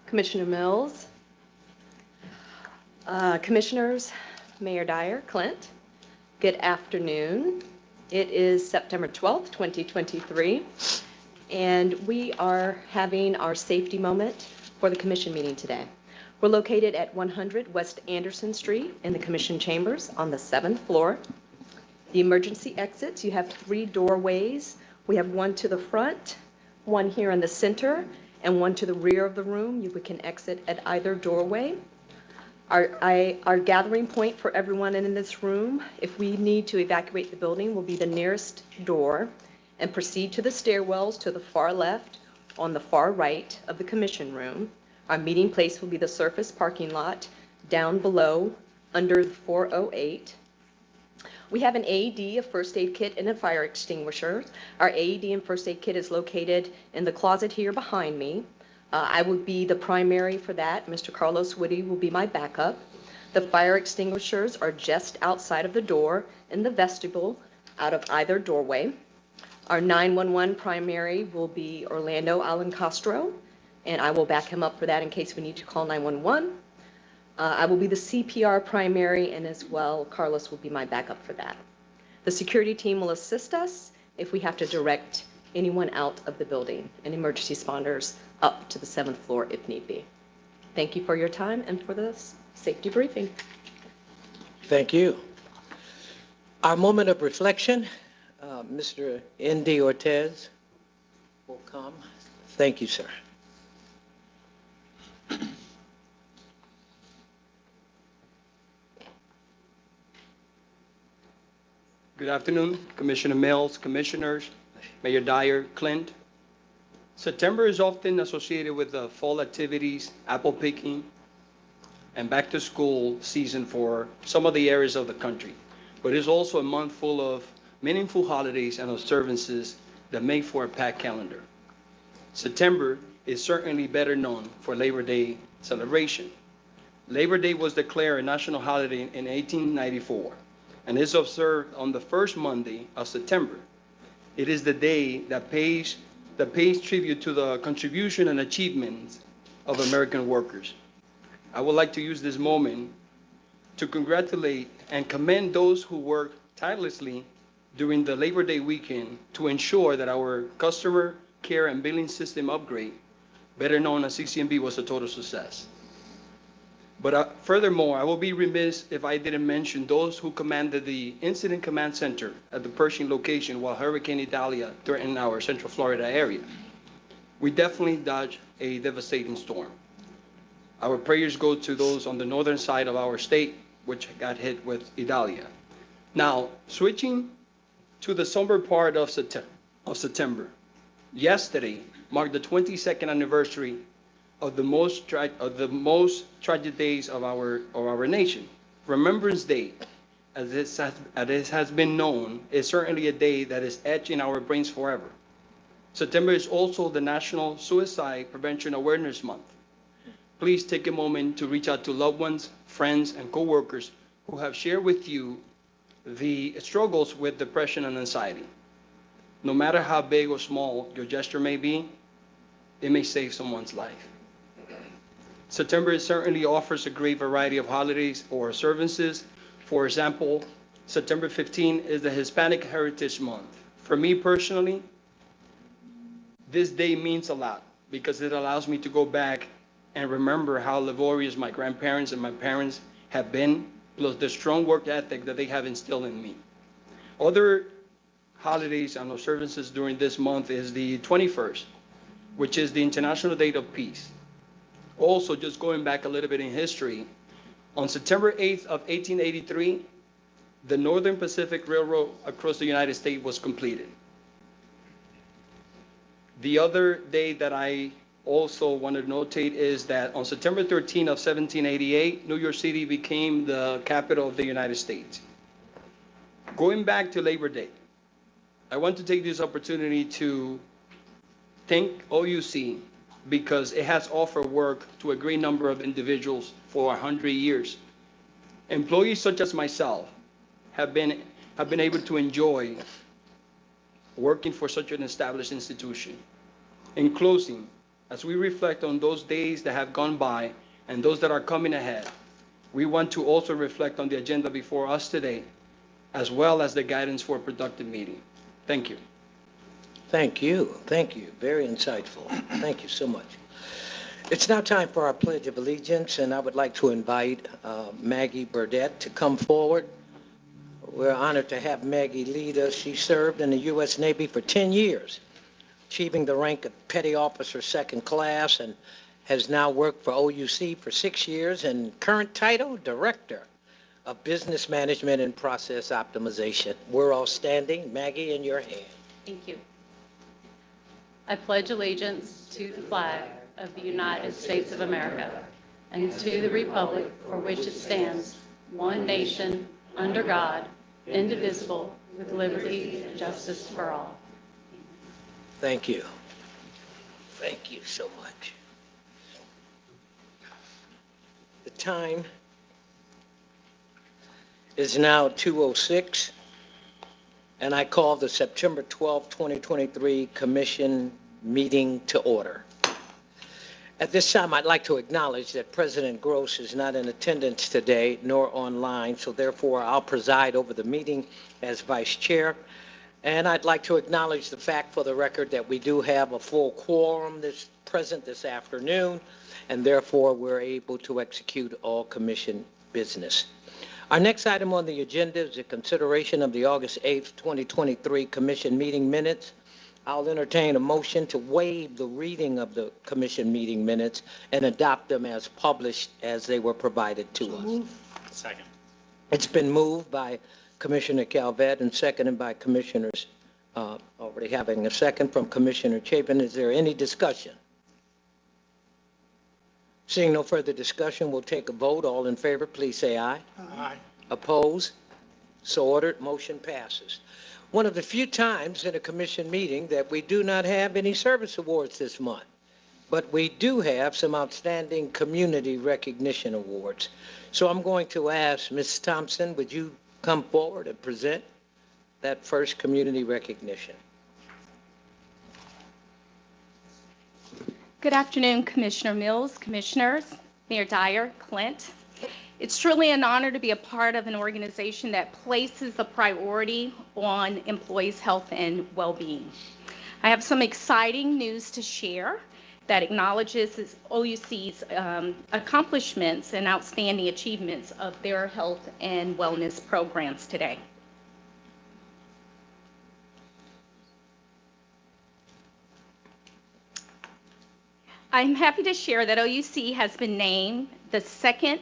Commissioner Mills, Commissioners, Mayor Dyer, Clint, good afternoon. It is September 12th, 2023, and we are having our safety moment for the Commission meeting today. We're located at 100 West Anderson Street in the Commission chambers on the 7th floor. The emergency exits, you have 3 doorways. We have one to the front, one here in the center, and one to the rear of the room. We can exit at either doorway. Our gathering point for everyone in this room, if we need to evacuate the building, will be the nearest door and proceed to the stairwells to the far left on the far right of the Commission room. Our meeting place will be the surface parking lot down below under 408. We have an AED, a first aid kit, and a fire extinguisher. Our AED and first aid kit is located in the closet here behind me. I will be the primary for that. Mr. Carlos Woody will be my backup. The fire extinguishers are just outside of the door in the vestibule out of either doorway. Our 911 primary will be Orlando Alan Castro, and I will back him up for that in case we need to call 911. I will be the CPR primary, and as well, Carlos will be my backup for that. The security team will assist us if we have to direct anyone out of the building, and emergency responders up to the 7th floor if need be. Thank you for your time and for this safety briefing. Thank you. Our moment of reflection, Mr. N.D. Ortez will come. Thank you, sir. Good afternoon, Commissioner Mills, Commissioners, Mayor Dyer, Clint. September is often associated with the fall activities, apple picking, and back to school season for some of the areas of the country. But it's also a month full of meaningful holidays and observances that make for a packed calendar. September is certainly better known for Labor Day celebration. Labor Day was declared a national holiday in 1894 and is observed on the first Monday of September. It is the day that pays tribute to the contribution and achievements of American workers. I would like to use this moment to congratulate and commend those who worked tirelessly during the Labor Day weekend to ensure that our customer care and billing system upgrade, better known as CCMB, was a total success. But furthermore, I will be remiss if I didn't mention those who commanded the Incident Command Center at the Pershing location while Hurricane Idalia threatened our Central Florida area. We definitely dodged a devastating storm. Our prayers go to those on the northern side of our state, which got hit with Idalia. Now, switching to the somber part of September, yesterday marked the 22nd anniversary of the most tragic days of our nation. Remembrance Day, as it has been known, is certainly a day that is etched in our brains forever. September is also the National Suicide Prevention Awareness Month. Please take a moment to reach out to loved ones, friends, and coworkers who have shared with you the struggles with depression and anxiety. No matter how big or small your gesture may be, it may save someone's life. September certainly offers a great variety of holidays or observances. For example, September 15 is the Hispanic Heritage Month. For me personally, this day means a lot because it allows me to go back and remember how laborious my grandparents and my parents have been, plus the strong work ethic that they have instilled in me. Other holidays and observances during this month is the 21st, which is the International Day of Peace. Also, just going back a little bit in history, on September 8th of 1883, the Northern Pacific Railroad across the United States was completed. The other day that I also want to notate is that on September 13th of 1788, New York City became the capital of the United States. Going back to Labor Day, I want to take this opportunity to thank OUC because it has offered work to a great number of individuals for 100 years. Employees such as myself have been able to enjoy working for such an established institution. In closing, As we reflect on those days that have gone by and those that are coming ahead, we want to also reflect on the agenda before us today, as well as the guidance for a productive meeting. Thank you. Thank you. Thank you. Very insightful. Thank you so much. It's now time for our Pledge of Allegiance, and I would like to invite Maggie Burdett to come forward. We're honored to have Maggie lead us. She served in the U.S. Navy for 10 years, achieving the rank of Petty Officer Second Class, and has now worked for OUC for 6 years, and current title, Director of Business Management and Process Optimization. We're all standing. Maggie, in your hand. Thank you. I pledge allegiance to the flag of the United States of America and to the republic for which it stands, one nation, under God, indivisible, with liberty and justice for all. Thank you. Thank you so much. The time is now 2:06, and I call the September 12, 2023 Commission meeting to order. At this time, I'd like to acknowledge that President Gross is not in attendance today, nor online, so therefore I'll preside over the meeting as Vice Chair. And I'd like to acknowledge the fact for the record that we do have a full quorum present this afternoon, and therefore we're able to execute all Commission business. Our next item on the agenda is a consideration of the August 8th, 2023 Commission meeting minutes. I'll entertain a motion to waive the reading of the Commission meeting minutes and adopt them as published as they were provided to us. Second. It's been moved by Commissioner Calvet and seconded by Commissioners, already having a second from Commissioner Chapin. Is there any discussion? Seeing no further discussion, we'll take a vote. All in favor, please say aye. Aye. Opposed? So ordered. Motion passes. One of the few times in a Commission meeting that we do not have any service awards this month, but we do have some outstanding community recognition awards. So I'm going to ask Ms. Thompson, would you come forward and present that first community recognition? Good afternoon, Commissioner Mills, Commissioners, Mayor Dyer, Clint. It's truly an honor to be a part of an organization that places a priority on employees' health and well-being. I have some exciting news to share that acknowledges OUC's accomplishments and outstanding achievements of their health and wellness programs today. I'm happy to share that OUC has been named the second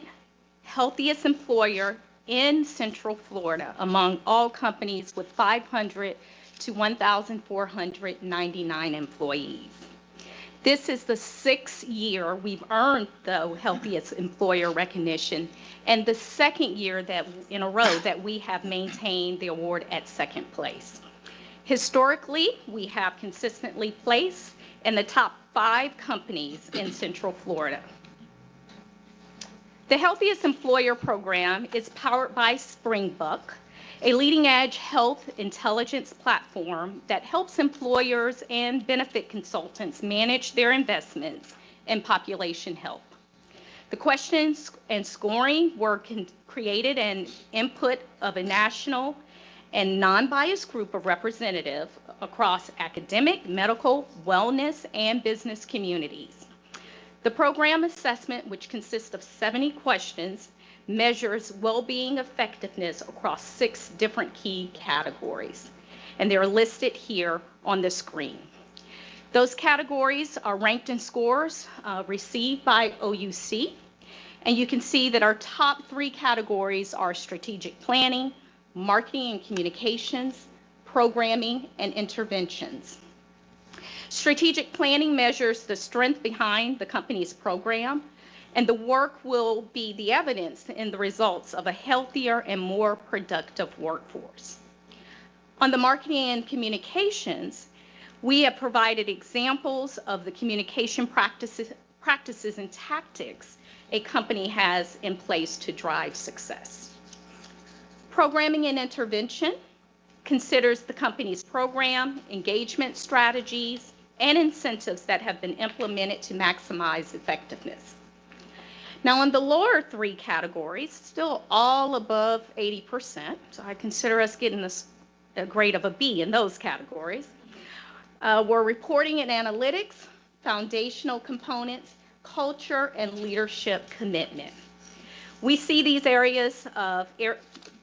healthiest employer in Central Florida among all companies with 500 to 1,499 employees. This is the 6th year we've earned the healthiest employer recognition and the 2nd year in a row that we have maintained the award at 2nd place. Historically, we have consistently placed in the top 5 companies in Central Florida. The Healthiest Employer program is powered by Springbook, a leading-edge health intelligence platform that helps employers and benefit consultants manage their investments in population health. The questions and scoring were created and input of a national and non-biased group of representatives across academic, medical, wellness, and business communities. The program assessment, which consists of 70 questions, measures well-being effectiveness across 6 different key categories, and they're listed here on the screen. Those categories are ranked in scores received by OUC, and you can see that our top 3 categories are strategic planning, marketing and communications, programming, and interventions. Strategic planning measures the strength behind the company's program, and the work will be the evidence in the results of a healthier and more productive workforce. On the marketing and communications, we have provided examples of the communication practices and tactics a company has in place to drive success. Programming and intervention considers the company's program, engagement strategies, and incentives that have been implemented to maximize effectiveness. Now, in the lower three categories, still all above 80%, so I consider us getting a grade of a B in those categories. We're reporting and analytics, foundational components, culture, and leadership commitment. We see these areas of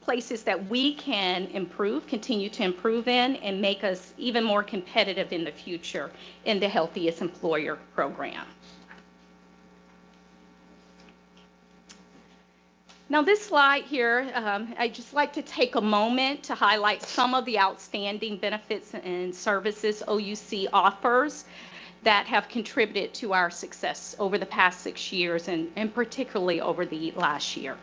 places that we can improve, continue to improve in, and make us even more competitive in the future in the Healthiest Employer program. Now, this slide here, I'd just like to take a moment to highlight some of the outstanding benefits and services OUC offers that have contributed to our success over the past 6 years and particularly over the last year.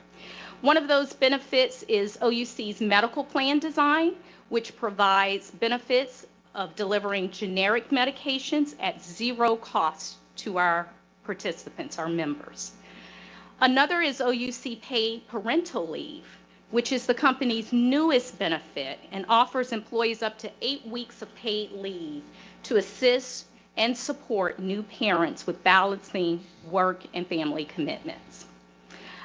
One of those benefits is OUC's medical plan design, which provides benefits of delivering generic medications at zero cost to our participants, our members. Another is OUC Paid Parental Leave, which is the company's newest benefit and offers employees up to 8 weeks of paid leave to assist and support new parents with balancing work and family commitments.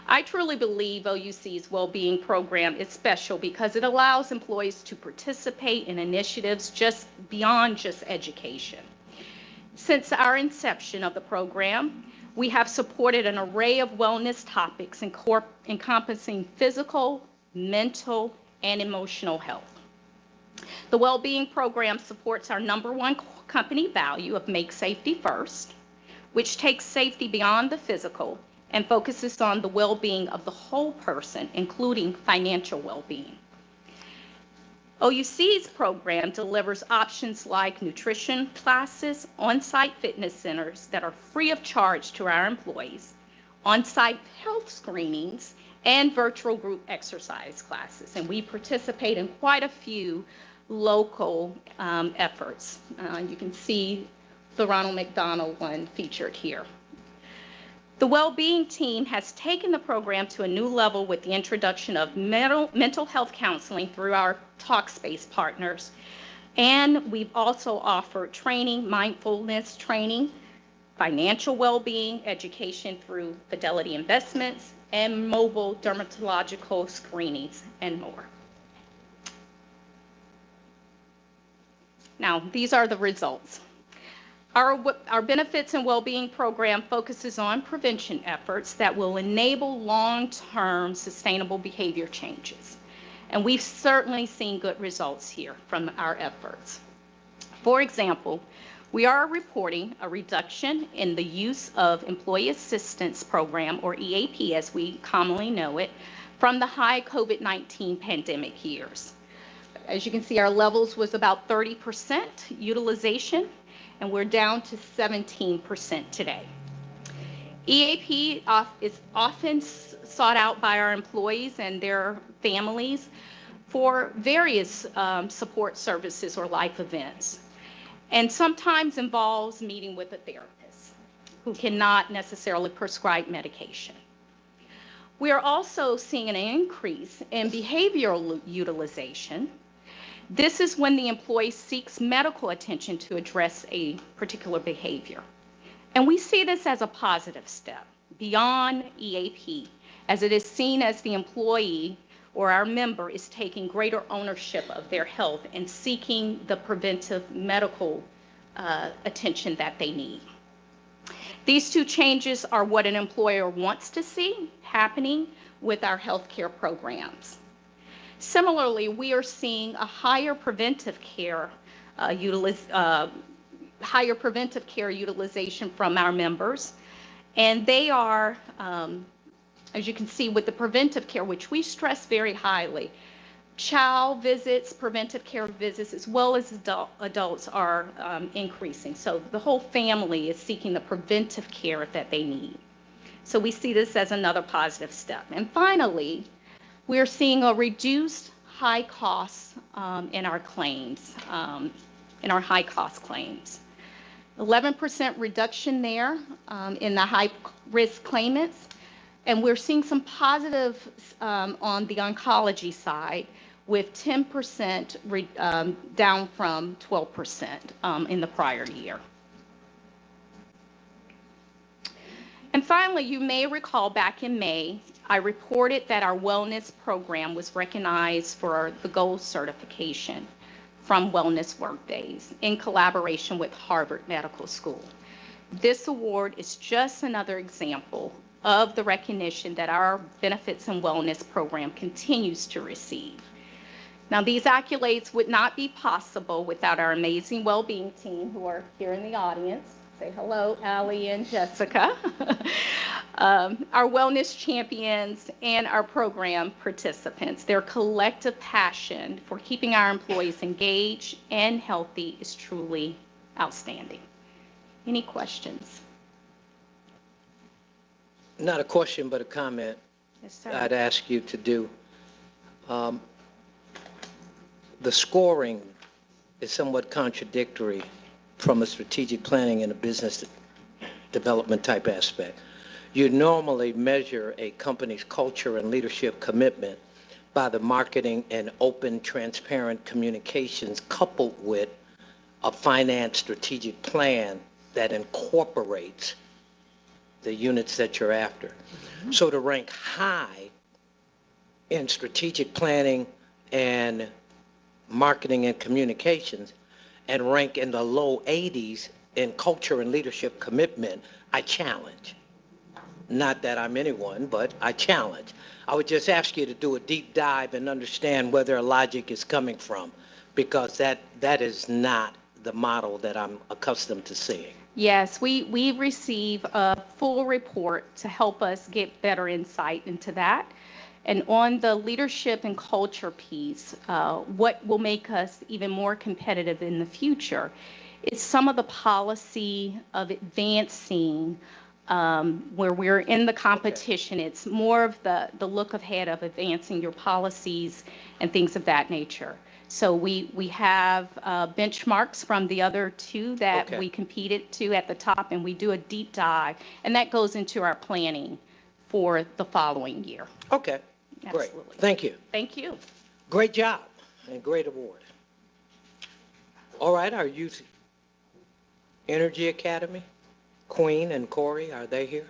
I truly believe OUC's well-being program is special because it allows employees to participate in initiatives just beyond just education. Since our inception of the program, we have supported an array of wellness topics encompassing physical, mental, and emotional health. The Wellbeing Program supports our #1 company value of Make Safety First, which takes safety beyond the physical and focuses on the well-being of the whole person, including financial well-being. OUC's program delivers options like nutrition classes, on-site fitness centers that are free of charge to our employees, on-site health screenings, and virtual group exercise classes. And we participate in quite a few local efforts. You can see the Ronald McDonald one featured here. The Wellbeing team has taken the program to a new level with the introduction of mental health counseling through our Talkspace partners. And we've also offered training, mindfulness training, financial well-being education through Fidelity Investments, and mobile dermatological screenings, and more. Now, these are the results. Our benefits and well-being program focuses on prevention efforts that will enable long-term sustainable behavior changes. And we've certainly seen good results here from our efforts. For example, we are reporting a reduction in the use of Employee Assistance Program, or EAP as we commonly know it, from the high COVID-19 pandemic years. As you can see, our levels was about 30% utilization, and we're down to 17% today. EAP is often sought out by our employees and their families for various support services or life events, and sometimes involves meeting with a therapist who cannot necessarily prescribe medication. We are also seeing an increase in behavioral utilization. This is when the employee seeks medical attention to address a particular behavior. And we see this as a positive step beyond EAP, as it is seen as the employee or our member is taking greater ownership of their health and seeking the preventive medical attention that they need. These two changes are what an employer wants to see happening with our healthcare programs. Similarly, we are seeing a higher preventive care utilization from our members, and they are, as you can see with the preventive care, which we stress very highly, child visits, preventive care visits, as well as adults are increasing. So the whole family is seeking the preventive care that they need. So we see this as another positive step. And finally, we're seeing a reduced high costs in our claims, in our high cost claims. 11% reduction there in the high risk claimants. And we're seeing some positive on the oncology side with 10% down from 12% in the prior year. And finally, you may recall back in May, I reported that our wellness program was recognized for the gold certification from Wellness Workdays in collaboration with Harvard Medical School. This award is just another example of the recognition that our benefits and wellness program continues to receive. Now, these accolades would not be possible without our amazing well-being team who are here in the audience. Say hello, Allie and Jessica. Our wellness champions and our program participants. Their collective passion for keeping our employees engaged and healthy is truly outstanding. Any questions? Not a question, but a comment Yes, sir. I'd ask you to do. The scoring is somewhat contradictory from a strategic planning and a business development type aspect. You normally measure a company's culture and leadership commitment by the marketing and open, transparent communications coupled with a finance strategic plan that incorporates the units that you're after. So to rank high in strategic planning and marketing and communications and rank in the low 80s in culture and leadership commitment, I challenge. Not that I'm anyone, but I challenge. I would just ask you to do a deep dive and understand where their logic is coming from, because that is not the model that I'm accustomed to seeing. Yes, we receive a full report to help us get better insight into that. And on the leadership and culture piece, what will make us even more competitive in the future is some of the policy of advancing where we're in the competition. Okay. It's more of the look ahead of advancing your policies and things of that nature. So we have benchmarks from the other two that Okay. we competed to at the top, and we do a deep dive, and that goes into our planning for the following year. Okay, great. Absolutely. Thank you. Thank you. Great job and great award. All right, our Youth Energy Academy, Queen and Corey, are they here?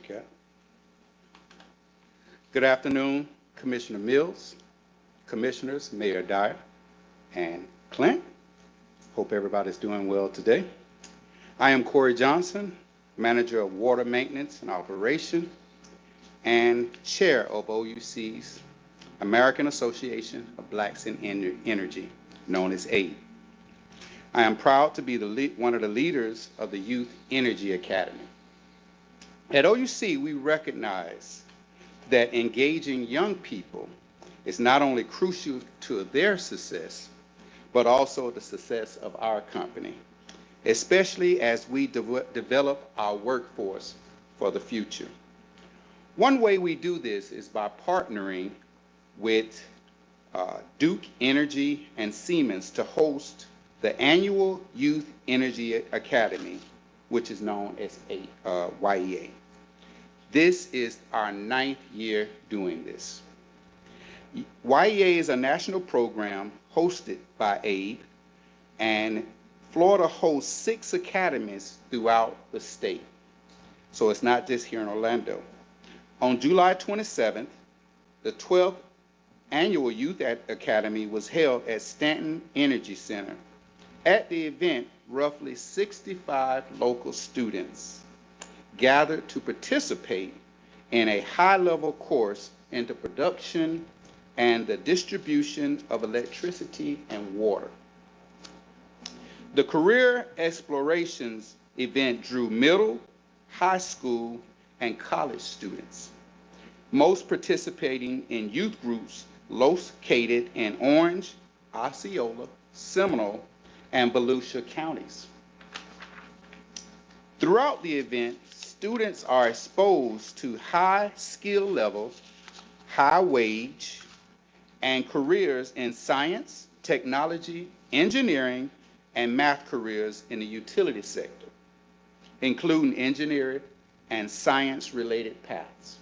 Okay. Good afternoon, Commissioner Mills, Commissioners, Mayor Dyer, and Clint. Hope everybody's doing well today. I am Corey Johnson, Manager of Water Maintenance and Operation and Chair of OUC's American Association of Blacks in Energy, known as AID. I am proud to be one of the leaders of the Youth Energy Academy. At OUC, we recognize that engaging young people is not only crucial to their success, but also the success of our company, especially as we develop our workforce for the future. One way we do this is by partnering with Duke Energy and Siemens to host the annual Youth Energy Academy, which is known as YEA. This is our 9th year doing this. YEA is a national program hosted by AID, and Florida hosts 6 academies throughout the state. So it's not just here in Orlando. On July 27th, the 12th annual Youth Academy was held at Stanton Energy Center. At the event, roughly 65 local students gathered to participate in a high-level course into production and the distribution of electricity and water. The Career Explorations event drew middle, high school, and college students, most participating in youth groups located in Orange, Osceola, Seminole, and Volusia counties. Throughout the event, students are exposed to high skill levels, high wage, and careers in science, technology, engineering, and math careers in the utility sector, including engineering and science-related paths.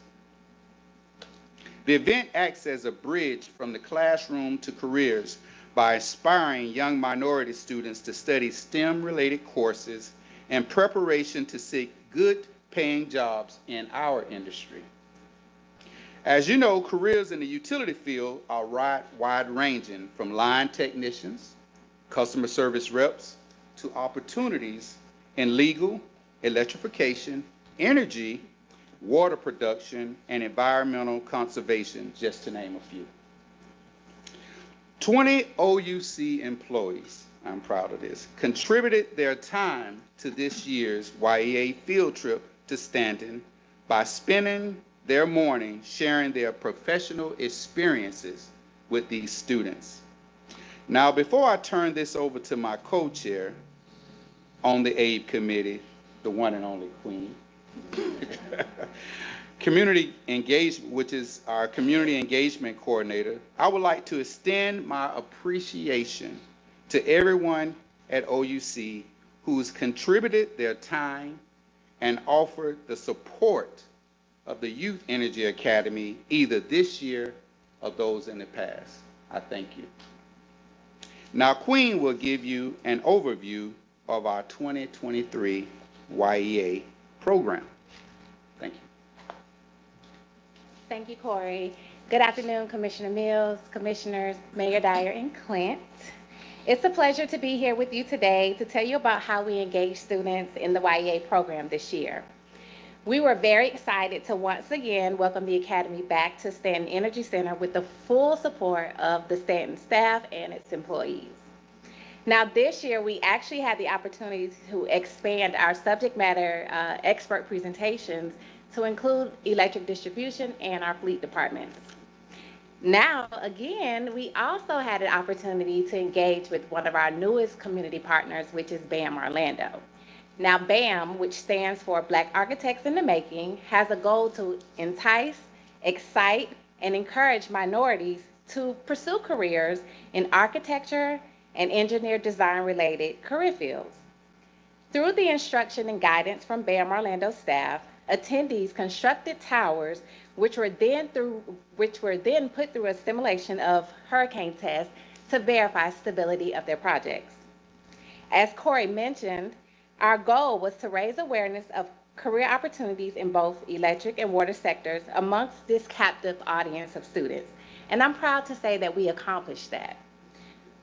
The event acts as a bridge from the classroom to careers by inspiring young minority students to study STEM-related courses in preparation to seek good-paying jobs in our industry. As you know, careers in the utility field are wide-ranging, from line technicians, customer service reps, to opportunities in legal, electrification, energy, water production, and environmental conservation, just to name a few. 20 OUC employees, I'm proud of this, contributed their time to this year's YEA field trip to Stanton by spending their morning sharing their professional experiences with these students. Now, before I turn this over to my co-chair on the AID committee, the one and only Queen, community engagement, which is our community engagement coordinator, I would like to extend my appreciation to everyone at OUC who's contributed their time and offered the support of the Youth Energy Academy either this year or those in the past. I thank you. Now, Queen will give you an overview of our 2023 YEA program. Thank you. Thank you, Corey. Good afternoon, Commissioner Mills, Commissioners, Mayor Dyer, and Clint. It's a pleasure to be here with you today to tell you about how we engage students in the YEA program this year. We were very excited to once again welcome the Academy back to Stanton Energy Center with the full support of the Stanton staff and its employees. Now, this year, we actually had the opportunity to expand our subject matter expert presentations to include electric distribution and our fleet departments. Now, again, we also had an opportunity to engage with one of our newest community partners, which is BAM Orlando. Now, BAM, which stands for Black Architects in the Making, has a goal to entice, excite, and encourage minorities to pursue careers in architecture and engineer design related career fields. Through the instruction and guidance from BAM Orlando staff, attendees constructed towers which were then put through a simulation of hurricane tests to verify stability of their projects. As Corey mentioned, our goal was to raise awareness of career opportunities in both electric and water sectors amongst this captive audience of students. And I'm proud to say that we accomplished that.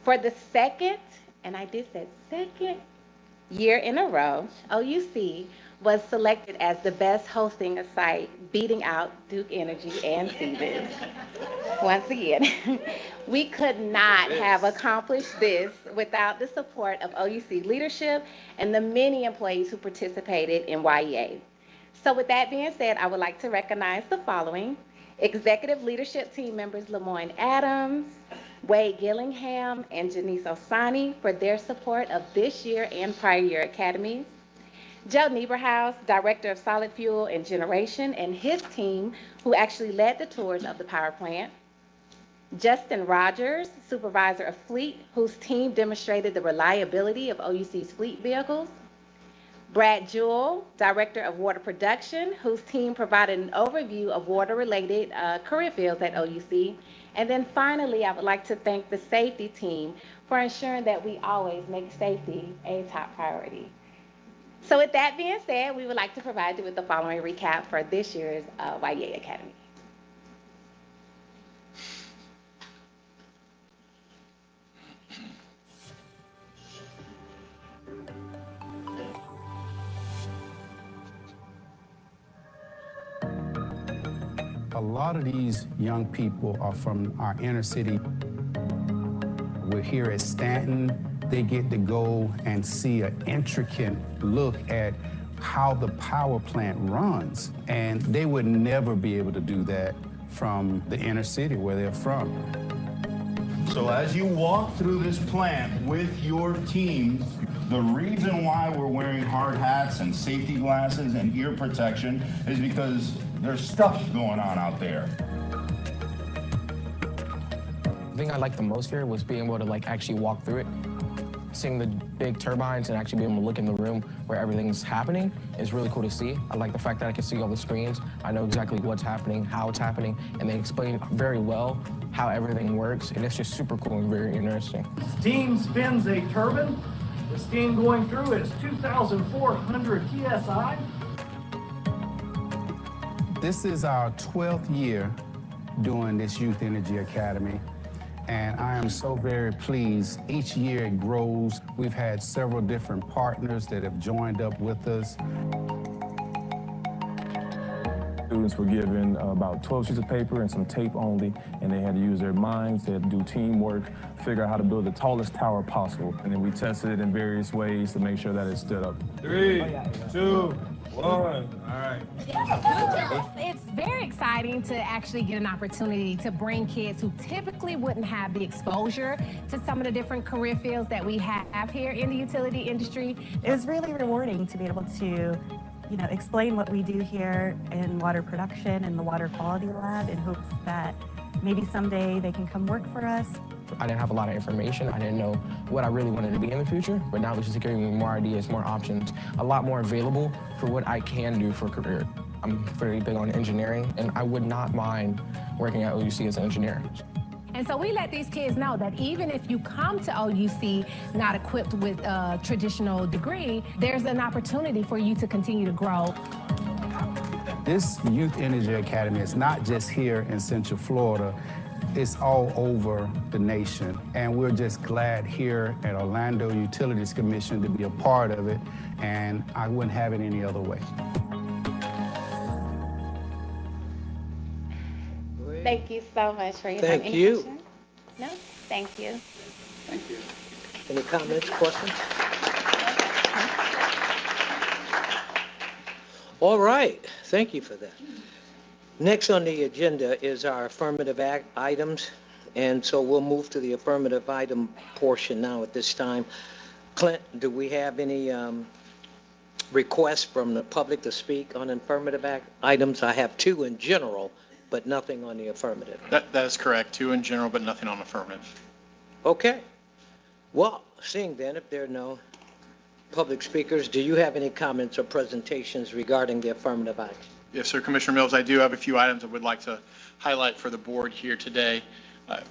For the second, and I did say second year in a row, OUC was selected as the best hosting site, beating out Duke Energy and Siemens. Once again, we could not have accomplished this without the support of OUC leadership and the many employees who participated in YEA. So with that being said, I would like to recognize the following: executive leadership team members Lemoyne Adams, Wade Gillingham, and Janice Osani for their support of this year and prior year academies. Joe Nieberhaus, Director of Solid Fuel and Generation, and his team, who actually led the tours of the power plant. Justin Rogers, Supervisor of Fleet, whose team demonstrated the reliability of OUC's fleet vehicles. Brad Jewell, Director of Water Production, whose team provided an overview of water-related career fields at OUC. And then finally, I would like to thank the safety team for ensuring that we always make safety a top priority. So with that being said, we would like to provide you with the following recap for this year's YEA Academy. A lot of these young people are from our inner city. We're here at Stanton. They get to go and see an intricate look at how the power plant runs. And they would never be able to do that from the inner city where they're from. So as you walk through this plant with your teams, the reason why we're wearing hard hats and safety glasses and ear protection is because there's stuff going on out there. The thing I liked the most here was being able to like actually walk through it. Seeing the big turbines and actually being able to look in the room where everything's happening is really cool to see. I like the fact that I can see all the screens. I know exactly what's happening, how it's happening, and they explain very well how everything works, and it's just super cool and very interesting. Steam spins a turbine. The steam going through is 2,400 psi. This is our 12th year doing this Youth Energy Academy, and I am so very pleased. Each year it grows. We've had several different partners that have joined up with us. Students were given about 12 sheets of paper and some tape only, and they had to use their minds, they had to do teamwork, figure out how to build the tallest tower possible. And then we tested it in various ways to make sure that it stood up. 3, 2, 1. All right. It's very exciting to actually get an opportunity to bring kids who typically wouldn't have the exposure to some of the different career fields that we have here in the utility industry. It was really rewarding to be able to explain what we do here in water production and the water quality lab in hopes that maybe someday they can come work for us. I didn't have a lot of information. I didn't know what I really wanted to be in the future, but now it's just giving me more ideas, more options, a lot more available for what I can do for a career. I'm very big on engineering, and I would not mind working at OUC as an engineer. And so we let these kids know that even if you come to OUC not equipped with a traditional degree, there's an opportunity for you to continue to grow. This Youth Energy Academy is not just here in Central Florida, it's all over the nation. And we're just glad here at Orlando Utilities Commission to be a part of it, and I wouldn't have it any other way. Thank you so much for your time. Thank Any you. questions? No? Thank you. Thank you. Any comments, questions? All right, thank you for that. Next on the agenda is our affirmative act items, and so we'll move to the affirmative item portion now at this time. Clint, do we have any requests from the public to speak on affirmative act items? I have two in general, but nothing on the affirmative. That is correct. Two in general, but nothing on affirmative. Okay. Well, seeing then, if there are no public speakers, do you have any comments or presentations regarding the affirmative act? Yes, sir. Commissioner Mills, I do have a few items I would like to highlight for the board here today.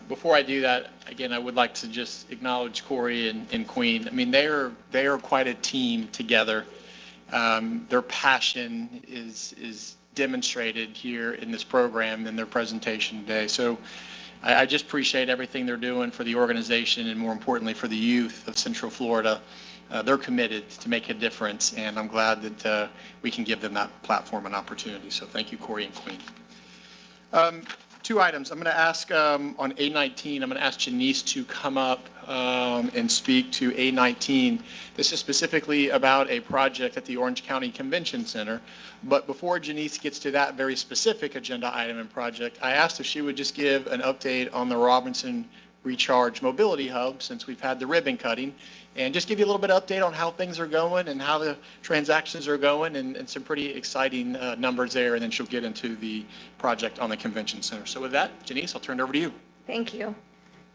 Before I do that, again, I would like to just acknowledge Corey and Queen. I mean, they are quite a team together. Their passion is demonstrated here in this program in their presentation today. So I just appreciate everything they're doing for the organization and more importantly for the youth of Central Florida. They're committed to make a difference, and I'm glad that we can give them that platform and opportunity. So thank you, Corey and Queen. Two items. I'm going to ask on A19, I'm going to ask Janice to come up and speak to A19. This is specifically about a project at the Orange County Convention Center. But before Janice gets to that very specific agenda item and project, I asked if she would just give an update on the Robinson Recharge Mobility Hub since we've had the ribbon cutting, and just give you a little bit of update on how things are going and how the transactions are going, and some pretty exciting numbers there, and then she'll get into the project on the convention center. So with that, Janice, I'll turn it over to you. Thank you.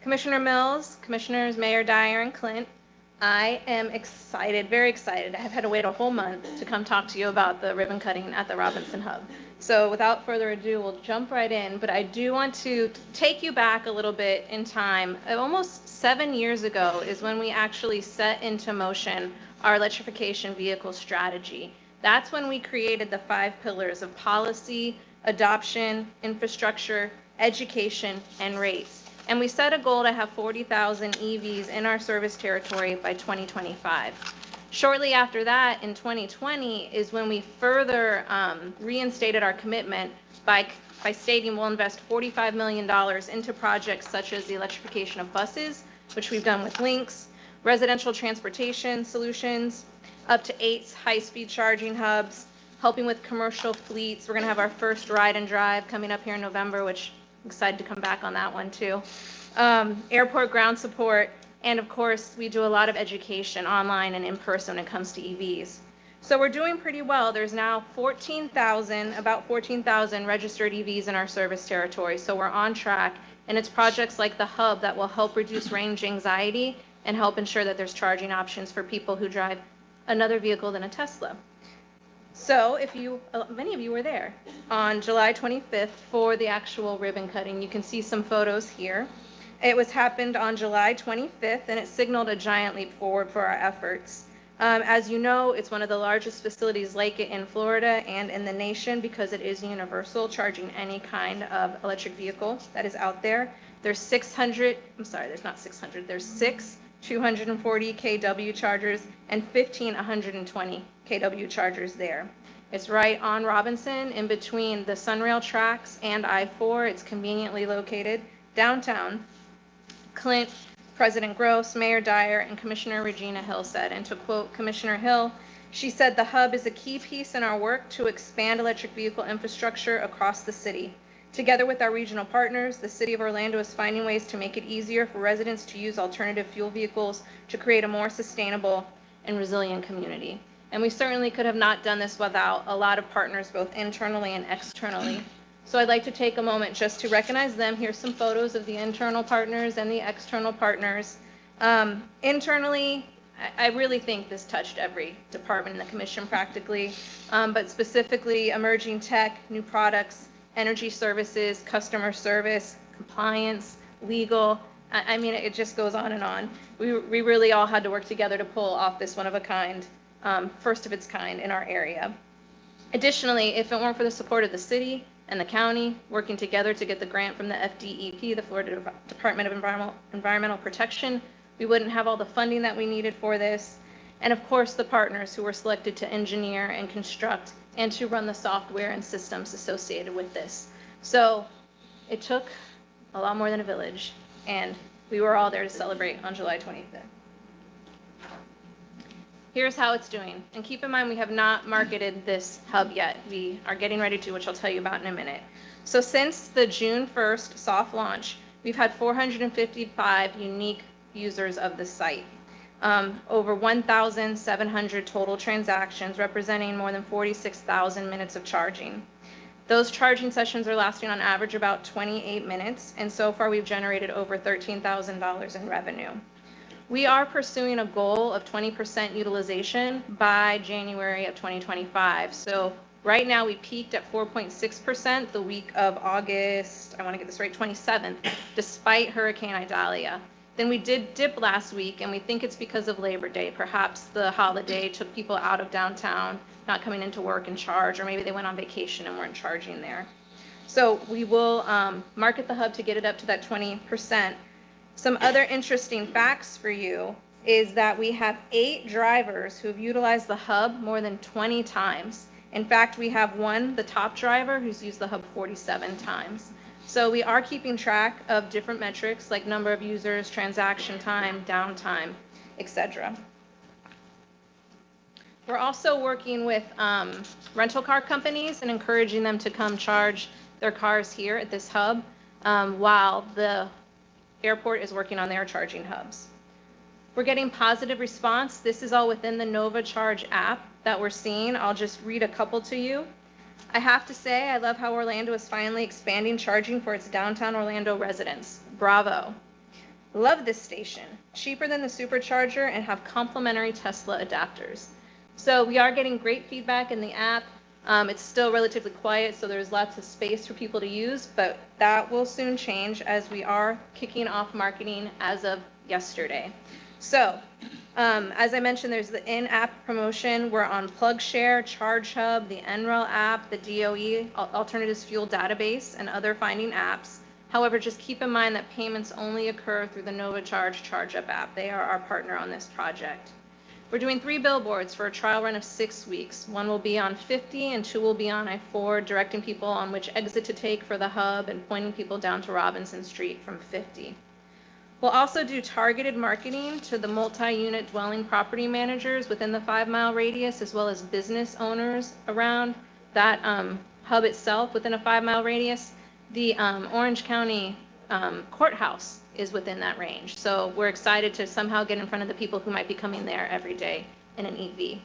Commissioner Mills, Commissioners Mayor Dyer and Clint, I am excited, very excited. I have had to wait a whole month to come talk to you about the ribbon cutting at the Robinson Hub. So without further ado, we'll jump right in, but I do want to take you back a little bit in time. Almost 7 years ago is when we actually set into motion our electrification vehicle strategy. That's when we created the 5 pillars of policy, adoption, infrastructure, education, and rates. And we set a goal to have 40,000 EVs in our service territory by 2025. Shortly after that, in 2020, is when we further reinstated our commitment by stating we'll invest $45 million into projects such as the electrification of buses, which we've done with Lynx, residential transportation solutions, up to 8 high-speed charging hubs, helping with commercial fleets. We're going to have our first ride and drive coming up here in November, which I'm excited to come back on that one too. Airport ground support. And of course, we do a lot of education online and in person when it comes to EVs. So we're doing pretty well. There's now about 14,000 registered EVs in our service territory. So we're on track And it's projects like the hub that will help reduce range anxiety and help ensure that there's charging options for people who drive another vehicle than a Tesla. So if many of you were there on July 25th for the actual ribbon cutting. You can see some photos here. It happened on July 25th, and it signaled a giant leap forward for our efforts. As you know, it's one of the largest facilities like it in Florida and in the nation because it is universal, charging any kind of electric vehicle that is out there. There's 6 240 kW chargers and 15 120 kW chargers there. It's right on Robinson, in between the Sunrail tracks and I-4. It's conveniently located downtown. Clint, President Gross, Mayor Dyer, and Commissioner Regina Hill said, and to quote Commissioner Hill, she said, "The hub is a key piece in our work to expand electric vehicle infrastructure across the city. Together with our regional partners, the City of Orlando is finding ways to make it easier for residents to use alternative fuel vehicles to create a more sustainable and resilient community." And we certainly could have not done this without a lot of partners, both internally and externally. So I'd like to take a moment just to recognize them. Here's some photos of the internal partners and the external partners. Internally, I really think this touched every department in the commission practically, but specifically emerging tech, new products, energy services, customer service, compliance, legal. I mean, it just goes on and on. We really all had to work together to pull off this one of a kind, first of its kind in our area. Additionally, if it weren't for the support of the city and the county working together to get the grant from the FDEP, the Florida Department of Environmental Protection, we wouldn't have all the funding that we needed for this. And of course, the partners who were selected to engineer and construct and to run the software and systems associated with this. So it took a lot more than a village, and we were all there to celebrate on July 25th. Here's how it's doing. And keep in mind, we have not marketed this hub yet. We are getting ready to, which I'll tell you about in a minute. So since the June 1st soft launch, we've had 455 unique users of the site. Over 1,700 total transactions, representing more than 46,000 minutes of charging. Those charging sessions are lasting on average about 28 minutes, and so far we've generated over $13,000 in revenue. We are pursuing a goal of 20% utilization by January of 2025. So right now we peaked at 4.6% the week of August, I want to get this right, 27th, despite Hurricane Idalia. Then we did dip last week, and we think it's because of Labor Day. Perhaps the holiday took people out of downtown, not coming into work and charge, or maybe they went on vacation and weren't charging there. So we will market the hub to get it up to that 20%. Some other interesting facts for you is that we have 8 drivers who have utilized the hub more than 20 times. In fact, we have one, the top driver, who's used the hub 47 times. So we are keeping track of different metrics like number of users, transaction time, downtime, etc. We're also working with rental car companies and encouraging them to come charge their cars here at this hub while the airport is working on their charging hubs. We're getting positive response. This is all within the Nova Charge app that we're seeing. I'll just read a couple to you. I have to say, I love how Orlando is finally expanding charging for its downtown Orlando residents. Bravo. Love this station. Cheaper than the supercharger and have complimentary Tesla adapters. So we are getting great feedback in the app. It's still relatively quiet, so there's lots of space for people to use, but that will soon change as we are kicking off marketing as of yesterday. So, as I mentioned, there's the in-app promotion. We're on PlugShare, Charge Hub, the NREL app, the DOE, Alternatives Fuel Database, and other finding apps. However, just keep in mind that payments only occur through the Nova Charge ChargeUp app. They are our partner on this project. We're doing 3 billboards for a trial run of 6 weeks. 1 will be on 50 and 2 will be on I-4, directing people on which exit to take for the hub and pointing people down to Robinson Street from 50. We'll also do targeted marketing to the multi-unit dwelling property managers within the 5-mile radius, as well as business owners around that hub itself within a 5-mile radius. The Orange County courthouse is within that range. So we're excited to somehow get in front of the people who might be coming there every day in an EV.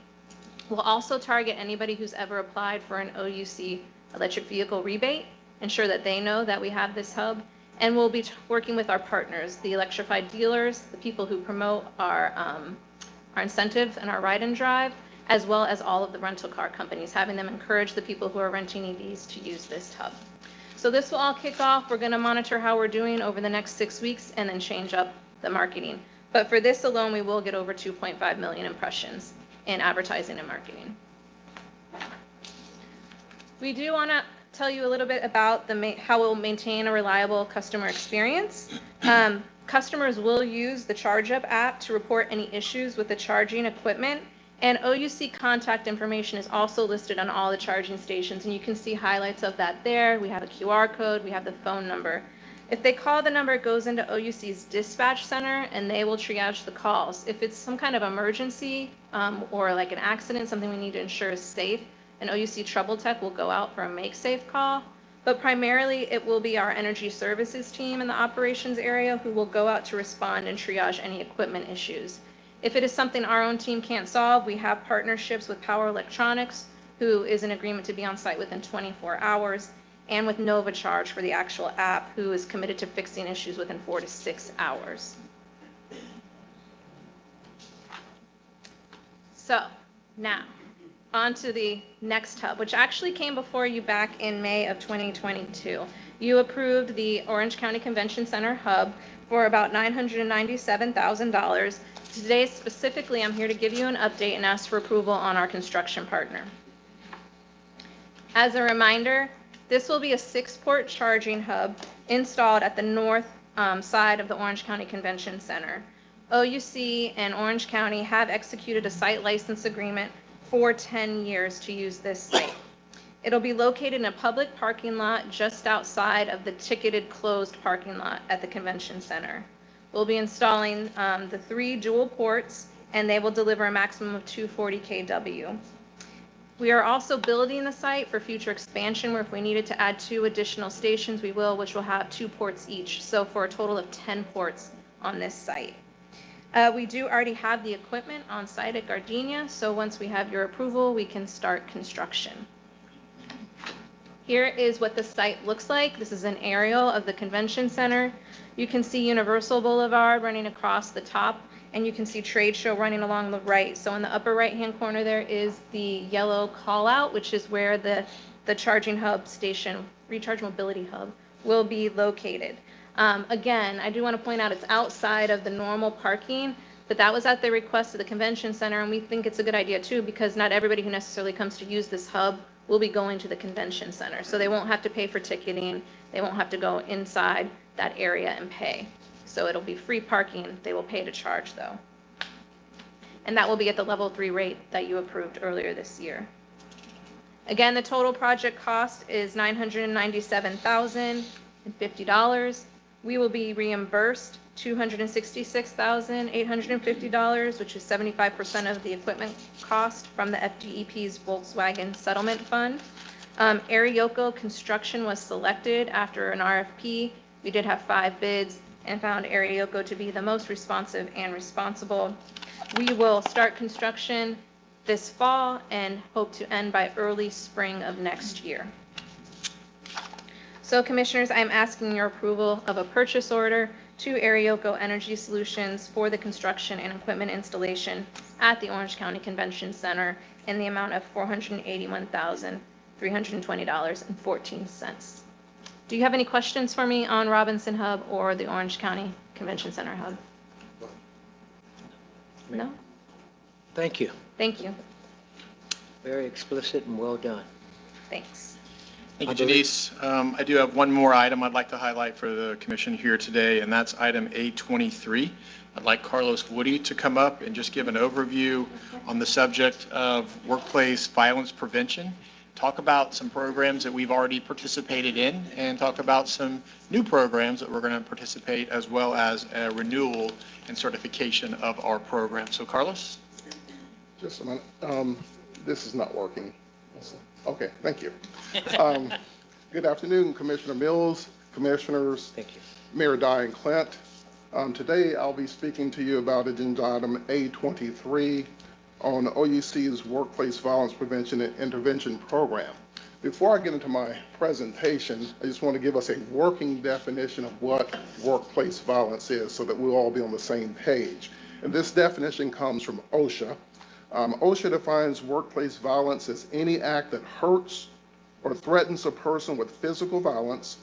We'll also target anybody who's ever applied for an OUC electric vehicle rebate, ensure that they know that we have this hub. And we'll be working with our partners, the electrified dealers, the people who promote our incentive and our ride and drive, as well as all of the rental car companies, having them encourage the people who are renting EVs to use this hub. So this will all kick off. We're going to monitor how we're doing over the next 6 weeks and then change up the marketing. But for this alone, we will get over 2.5 million impressions in advertising and marketing. We do want to tell you a little bit about how we'll maintain a reliable customer experience. Customers will use the ChargeUp app to report any issues with the charging equipment, and OUC contact information is also listed on all the charging stations, and you can see highlights of that there. We have a QR code, we have the phone number. If they call the number, it goes into OUC's dispatch center, and they will triage the calls. If it's some kind of emergency or like an accident, something we need to ensure is safe, an OUC Trouble Tech will go out for a make safe call. But primarily, it will be our energy services team in the operations area who will go out to respond and triage any equipment issues. If it is something our own team can't solve, we have partnerships with Power Electronics, who is in agreement to be on site within 24 hours, and with Nova Charge for the actual app, who is committed to fixing issues within 4 to 6 hours. So now, on to the next hub, which actually came before you back in May of 2022. You approved the Orange County Convention Center hub for about $997,000. Today, specifically, I'm here to give you an update and ask for approval on our construction partner. As a reminder, this will be a 6-port charging hub installed at the north side of the Orange County Convention Center. OUC and Orange County have executed a site license agreement for 10 years to use this site. It'll be located in a public parking lot just outside of the ticketed closed parking lot at the convention center. We'll be installing the 3 dual ports, and they will deliver a maximum of 240 kW. We are also building the site for future expansion, where if we needed to add 2 additional stations, we will, which will have 2 ports each. So for a total of 10 ports on this site. We do already have the equipment on site at Gardenia, so once we have your approval, we can start construction. Here is what the site looks like. This is an aerial of the convention center. You can see Universal Boulevard running across the top, and you can see Trade Show running along the right. So in the upper right-hand corner there is the yellow call-out, which is where the charging hub station, Recharge Mobility Hub, will be located. Again, I do want to point out it's outside of the normal parking, but that was at the request of the convention center, and we think it's a good idea too, because not everybody who necessarily comes to use this hub will be going to the convention center. So they won't have to pay for ticketing, they won't have to go inside that area and pay. So it'll be free parking, they will pay to charge though. And that will be at the level 3 rate that you approved earlier this year. Again, the total project cost is $997,050. We will be reimbursed $266,850, which is 75% of the equipment cost from the FDEP's Volkswagen Settlement Fund. Arioko Construction was selected after an RFP. We did have 5 bids and found Arioko to be the most responsive and responsible. We will start construction this fall and hope to end by early spring of next year. So Commissioners, I'm asking your approval of a purchase order to Arioko Energy Solutions for the construction and equipment installation at the Orange County Convention Center in the amount of $481,320.14. Do you have any questions for me on Robinson Hub or the Orange County Convention Center Hub? No? Thank you. Thank you. Very explicit and well done. Thanks. Thank you, Janice. I do have one more item I'd like to highlight for the commission here today, and that's item A23. I'd like Carlos Woody to come up and just give an overview on the subject of workplace violence prevention, talk about some programs that we've already participated in, and talk about some new programs that we're going to participate, as well as a renewal and certification of our program. So Carlos? Just a minute. This is not working. Okay, thank you. Good afternoon, Commissioner Mills, Commissioners, Thank you. Mayor Dye and Clint. Today I'll be speaking to you about agenda item A23 on OUC's Workplace Violence Prevention and Intervention Program. Before I get into my presentation, I just want to give us a working definition of what workplace violence is so that we'll all be on the same page. And this definition comes from OSHA. OSHA defines workplace violence as any act that hurts or threatens a person with physical violence,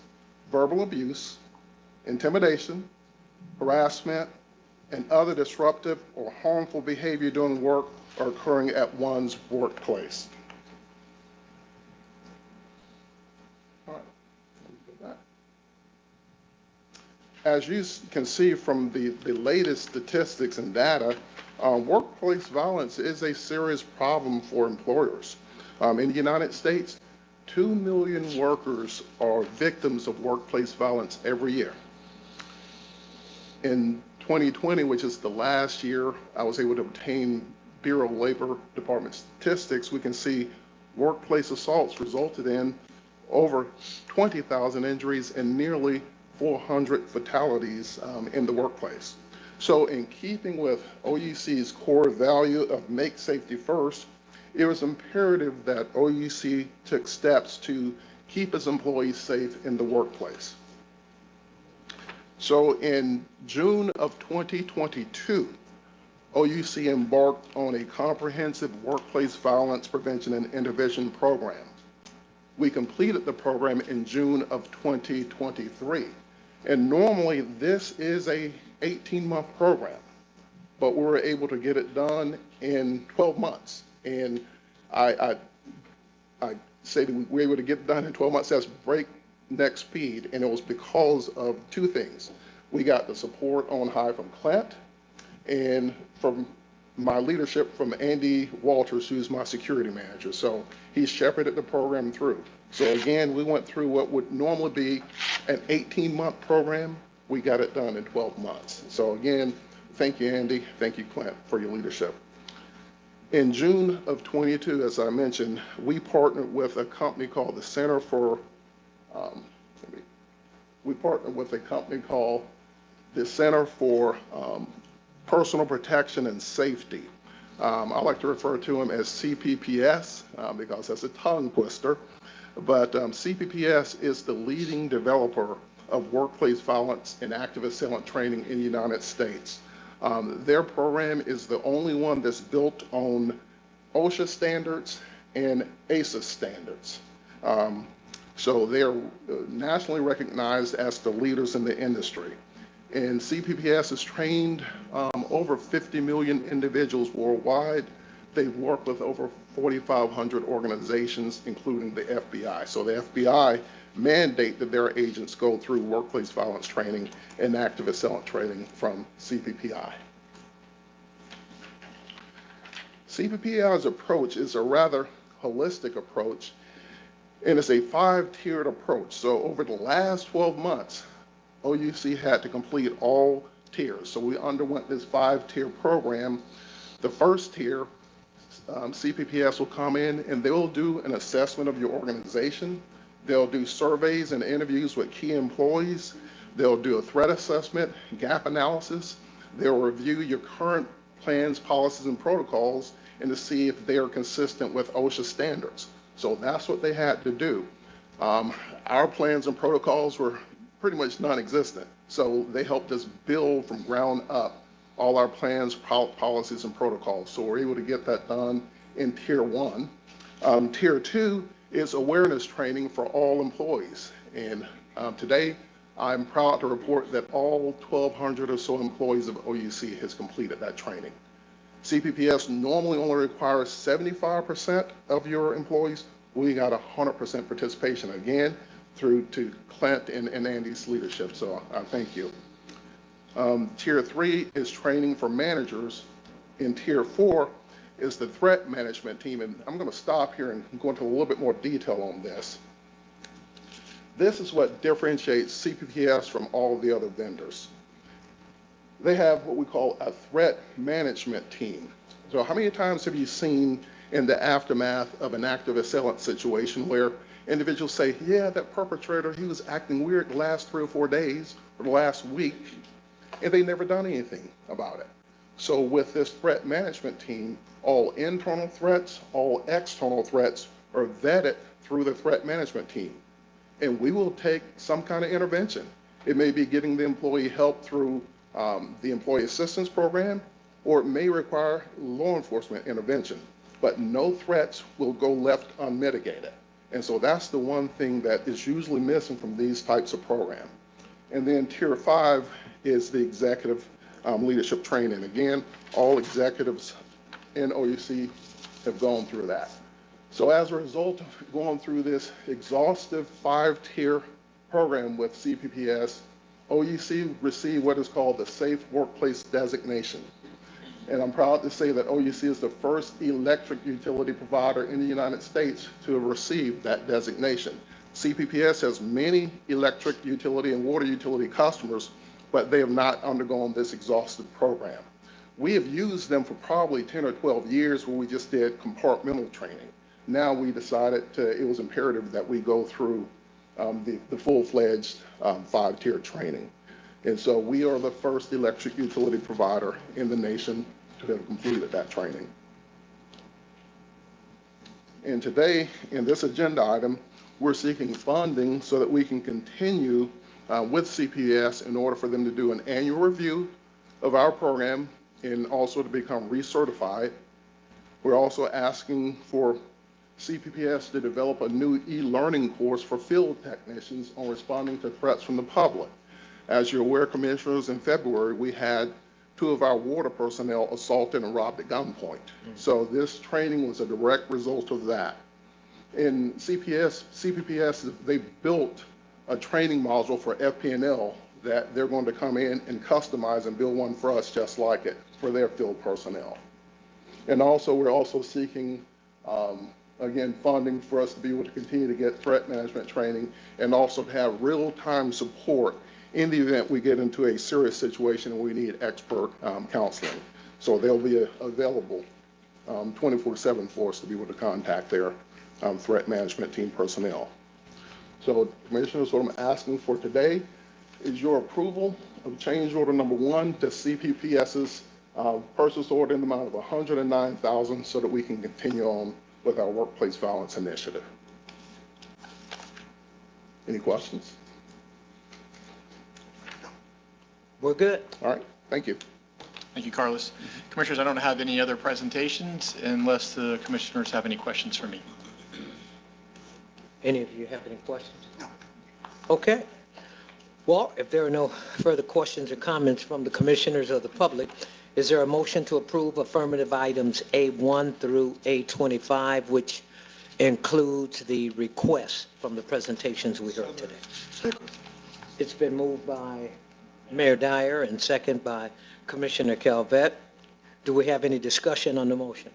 verbal abuse, intimidation, harassment, and other disruptive or harmful behavior during work or occurring at one's workplace. As you can see from the latest statistics and data, workplace violence is a serious problem for employers. In the United States, 2 million workers are victims of workplace violence every year. In 2020, which is the last year I was able to obtain Bureau of Labor Department statistics, we can see workplace assaults resulted in over 20,000 injuries and nearly 400 fatalities in the workplace. So in keeping with OUC's core value of make safety first, it was imperative that OUC took steps to keep its employees safe in the workplace. So in June of 2022, OUC embarked on a comprehensive workplace violence prevention and intervention program. We completed the program in June of 2023. And normally this is a 18-month program, but we were able to get it done in 12 months. And I say that we were able to get it done in 12 months, that's breakneck speed, and it was because of two things. We got the support on high from Clint, and from my leadership from Andy Walters, who's my security manager. So he shepherded the program through. So again, we went through what would normally be an 18-month program. We got it done in 12 months. So again, thank you, Andy. Thank you, Clint, for your leadership. In June of 22, as I mentioned, we partnered with a company called the Center for, Personal Protection and Safety. I like to refer to them as CPPS because that's a tongue twister. But CPPS is the leading developer of workplace violence and active assailant training in the United States. Their program is the only one that's built on OSHA standards and ACES standards. So they're nationally recognized as the leaders in the industry. And CPPS has trained over 50 million individuals worldwide. They've worked with over 4,500 organizations, including the FBI. So the FBI mandate that their agents go through workplace violence training and active assailant training from CPPI. CPPI's approach is a rather holistic approach, and it's a 5-tiered approach. So over the last 12 months, OUC had to complete all tiers. So we underwent this 5-tier program. The first tier, CPPS will come in and they'll do an assessment of your organization. They'll do surveys and interviews with key employees. They'll do a threat assessment, gap analysis. They'll review your current plans, policies, and protocols and to see if they are consistent with OSHA standards. So that's what they had to do. Our plans and protocols were pretty much non-existent. So they helped us build from ground up all our plans, policies, and protocols. So we're able to get that done in Tier 1. Tier 2 is awareness training for all employees. And today, I'm proud to report that all 1,200 or so employees of OUC has completed that training. CPPS normally only requires 75% of your employees. We got 100% participation again through to Clint and Andy's leadership, so I thank you. Tier 3 is training for managers. In Tier 4 is the threat management team, and I'm going to stop here and go into a little bit more detail on this. This is what differentiates CPPS from all the other vendors. They have what we call a threat management team. So how many times have you seen in the aftermath of an active assailant situation where individuals say, yeah, that perpetrator, he was acting weird the last 3 or 4 days or the last week, and they never done anything about it. So with this threat management team, all internal threats, all external threats are vetted through the threat management team. And we will take some kind of intervention. It may be getting the employee help through the employee assistance program, or it may require law enforcement intervention. But no threats will go left unmitigated. And so that's the one thing that is usually missing from these types of programs. And then Tier 5 is the executive leadership training. Again, all executives in OUC have gone through that. So as a result of going through this exhaustive 5-tier program with CPPS, OUC received what is called the Safe Workplace designation. And I'm proud to say that OUC is the first electric utility provider in the United States to receive that designation. CPPS has many electric utility and water utility customers, but they have not undergone this exhaustive program. We have used them for probably 10 or 12 years where we just did compartmental training. Now we decided it was imperative that we go through the full-fledged 5-tier training. And so we are the first electric utility provider in the nation to have completed that training. And today, in this agenda item, we're seeking funding so that we can continue with CPS in order for them to do an annual review of our program and also to become recertified. We're also asking for CPPS to develop a new e-learning course for field technicians on responding to threats from the public. As you're aware, Commissioners, in February, we had 2 of our water personnel assaulted and robbed at gunpoint. So this training was a direct result of that. In CPPS, they built a training module for FP&L that they're going to come in and customize and build one for us just like it for their field personnel. And also, we're also seeking, again, funding for us to be able to continue to get threat management training and also to have real-time support in the event we get into a serious situation and we need expert counseling. So they'll be available 24/7 for us to be able to contact their threat management team personnel. So, Commissioners, what I'm asking for today is your approval of change order number 1 to CPPS's purchase order in the amount of $109,000 so that we can continue on with our workplace violence initiative. Any questions? We're good. All right, thank you. Thank you, Carlos. Commissioners, I don't have any other presentations unless the commissioners have any questions for me. Any of you have any questions? No. Okay. Well, if there are no further questions or comments from the commissioners or the public, is there a motion to approve affirmative items A1 through A25, which includes the requests from the presentations we heard today? It's been moved by Mayor Dyer and second by Commissioner Calvert. Do we have any discussion on the motion?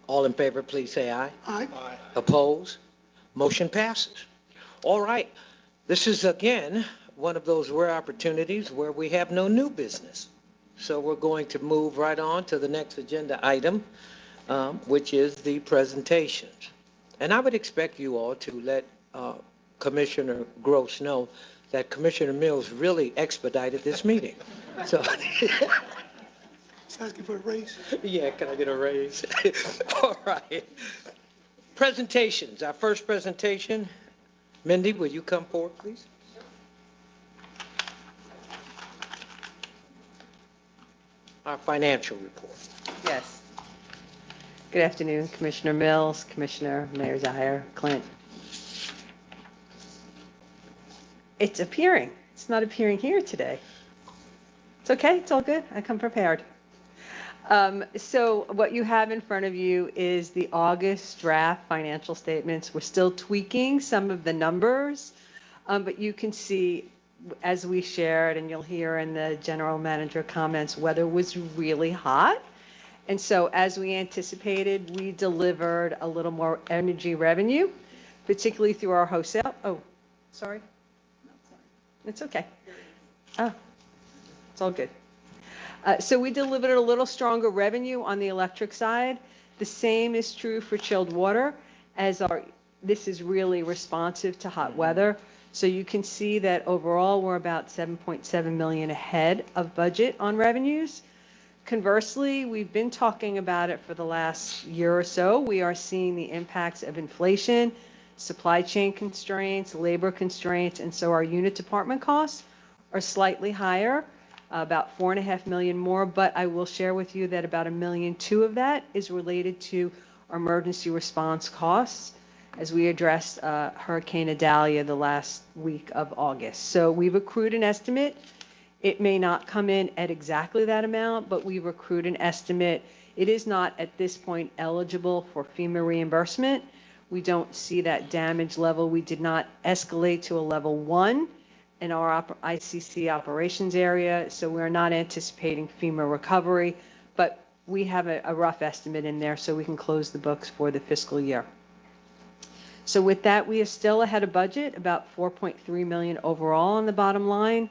All in favor, please say aye. Aye. Opposed? Motion passes. All right. This is, again, one of those rare opportunities where we have no new business. So we're going to move right on to the next agenda item, which is the presentations. And I would expect you all to let Commissioner Gross know that Commissioner Mills really expedited this meeting. So, Asking for a raise? yeah, can I get a raise? All right. Presentations. Our first presentation. Mindy, will you come forward, please? Our financial report. Yes. Good afternoon, Commissioner Mills, Commissioner, Mayor Dyer, Clint. It's appearing. It's not appearing here today. It's okay. It's all good. I come prepared. So what you have in front of you is the August draft financial statements. We're still tweaking some of the numbers, but you can see, as we shared, and you'll hear in the general manager comments, weather was really hot. And so as we anticipated, we delivered a little more energy revenue, particularly through our wholesale. Oh, sorry. It's okay. Oh, it's all good. So we delivered a little stronger revenue on the electric side. The same is true for chilled water, as this is really responsive to hot weather. So you can see that overall we're about $7.7 million ahead of budget on revenues. Conversely, we've been talking about it for the last year or so. We are seeing the impacts of inflation, supply chain constraints, labor constraints, and so our unit department costs are slightly higher, about 4.5 million more, but I will share with you that about 1.2 million of that is related to our emergency response costs as we addressed Hurricane Idalia the last week of August. So we've accrued an estimate. It may not come in at exactly that amount, but we've accrued an estimate. It is not at this point eligible for FEMA reimbursement. We don't see that damage level. We did not escalate to a level 1 in our ICC operations area, so we're not anticipating FEMA recovery, but we have a rough estimate in there so we can close the books for the fiscal year. So with that, we are still ahead of budget, about 4.3 million overall on the bottom line.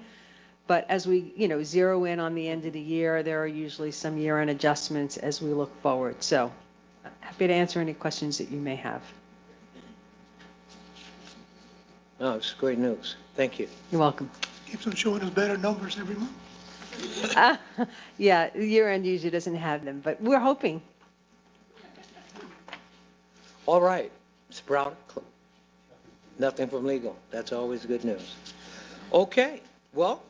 But as we, zero in on the end of the year, there are usually some year-end adjustments as we look forward. So happy to answer any questions that you may have. No, it's great news. Thank you. You're welcome. Keeps on showing us better numbers every month. Yeah, year-end usually doesn't have them, but we're hoping. All right, Mr. Browder. Nothing from legal. That's always good news. Okay, well,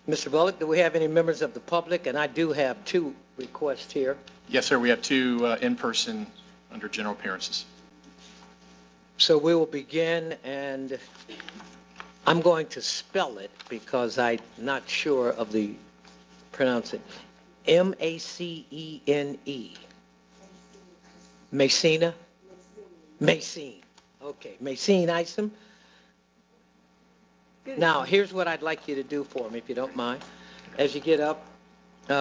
Mr. Bullock, do we have any members of the public? And I do have 2 requests here. Yes, sir. We have 2 in-person under general appearances. So we will begin, and I'm going to spell it because I'm not sure of the pronunciation. M-A-C-E-N-E. Macina? Macine. Okay, Macine Isom. Now, here's what I'd like you to do for me, if you don't mind. As you get up,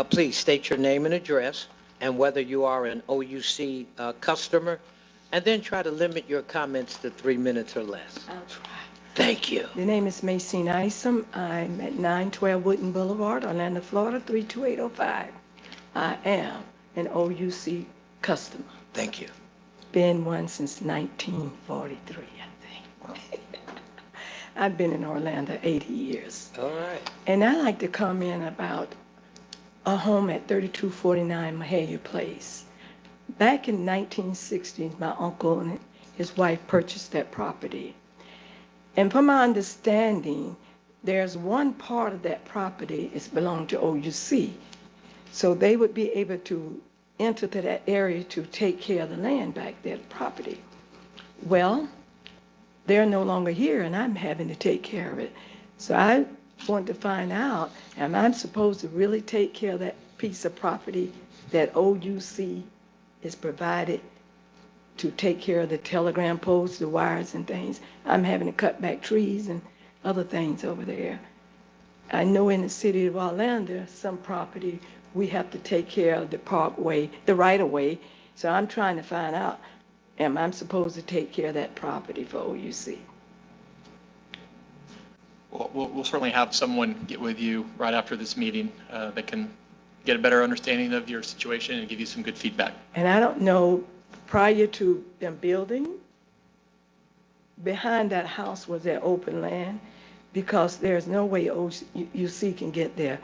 please state your name and address, and whether you are an OUC customer, and then try to limit your comments to 3 minutes or less. I'll try. Thank you. The name is Macine Isom. I'm at 912 Woodton Boulevard, Orlando, Florida, 32805. I am an OUC customer. Thank you. Been one since 1943, I think. I've been in Orlando 80 years. All right. And I like to comment about a home at 3249 Mahalia Place. Back in 1960, my uncle and his wife purchased that property. And from my understanding, there's one part of that property is belonged to OUC. So they would be able to enter to that area to take care of the land back there, the property. Well, they're no longer here, and I'm having to take care of it. So I want to find out, am I supposed to really take care of that piece of property that OUC is provided to take care of the telegram poles, the wires and things? I'm having to cut back trees and other things over there. I know in the city of Orlando, some property, we have to take care of the parkway, the right-of-way. So I'm trying to find out, am I supposed to take care of that property for OUC? Well, we'll certainly have someone get with you right after this meeting that can get a better understanding of your situation and give you some good feedback. And I don't know, prior to them building, behind that house was their open land, because there's no way OUC can get their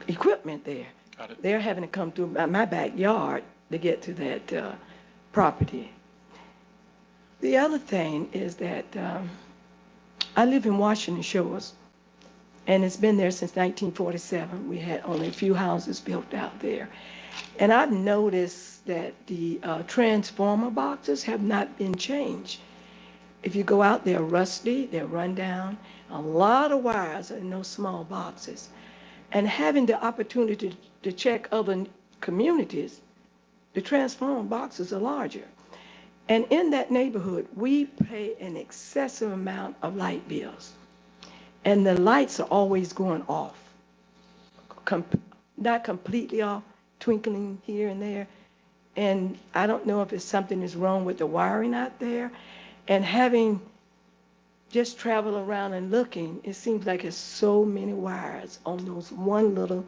equipment there. Got it. They're having to come through my backyard to get to that property. The other thing is that I live in Washington Shores, and it's been there since 1947. We had only a few houses built out there. And I've noticed that the transformer boxes have not been changed. If you go out, they're rusty, they're run down. A lot of wires are in those small boxes. And having the opportunity to check other communities, the transformer boxes are larger. And in that neighborhood, we pay an excessive amount of light bills. And the lights are always going off. Not completely off, twinkling here and there. And I don't know if it's something is wrong with the wiring out there. And having just traveled around and looking, it seems like there's so many wires on those one little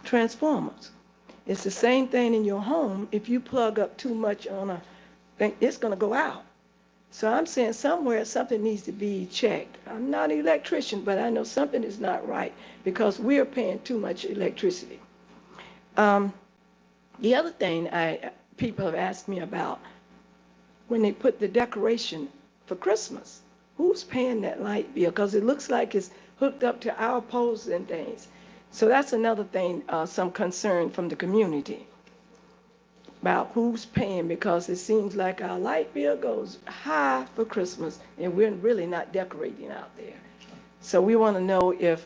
transformers. It's the same thing in your home. If you plug up too much on a thing, it's going to go out. So I'm saying somewhere something needs to be checked. I'm not an electrician, but I know something is not right because we're paying too much electricity. The other thing people have asked me about, when they put the decoration for Christmas, who's paying that light bill? Because it looks like it's hooked up to our poles and things. So that's another thing, some concern from the community about who's paying, because it seems like our light bill goes high for Christmas and we're really not decorating out there. So we want to know if,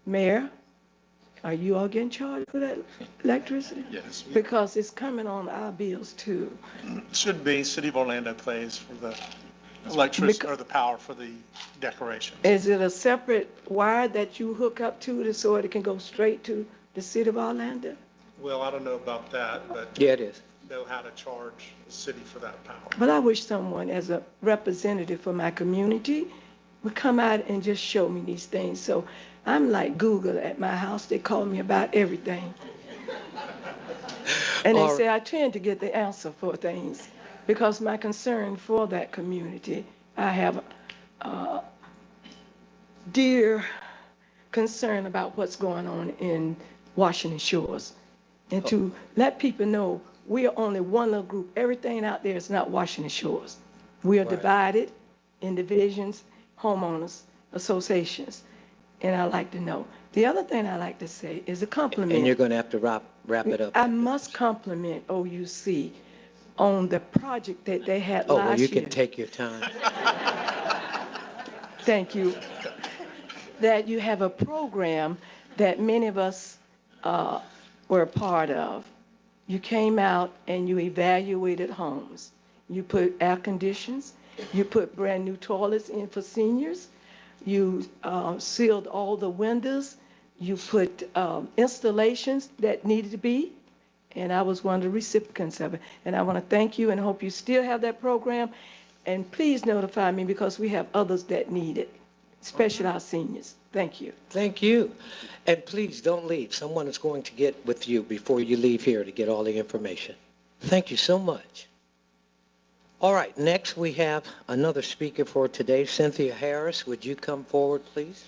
Mayor, are you all getting charged for that electricity? Yes. Because it's coming on our bills too. Should be, City of Orlando pays for the electricity or the power for the decoration. Is it a separate wire that you hook up to so it can go straight to the City of Orlando? Well, I don't know about that, but Yeah, it is. know how to charge the city for that power. But I wish someone, as a representative for my community, would come out and just show me these things. So I'm like Google at my house. They call me about everything. And they say I tend to get the answer for things because my concern for that community, I have dear concern about what's going on in Washington Shores. And to let people know we are only one little group. Everything out there is not Washington Shores. We are divided in divisions, homeowners, associations. And I like to know. The other thing I like to say is a compliment. And you're going to have to wrap it up. I must compliment OUC on the project that they had last year. Oh, well, you can take your time. Thank you. That you have a program that many of us were a part of. You came out and you evaluated homes. You put air conditions. You put brand new toilets in for seniors. You sealed all the windows. You put installations that needed to be. And I was one of the recipients of it. And I want to thank you and hope you still have that program. And please notify me because we have others that need it, especially our seniors. Thank you. Thank you. And please don't leave. Someone is going to get with you before you leave here to get all the information. Thank you so much. All right, next we have another speaker for today, Cynthia Harris. Would you come forward, please?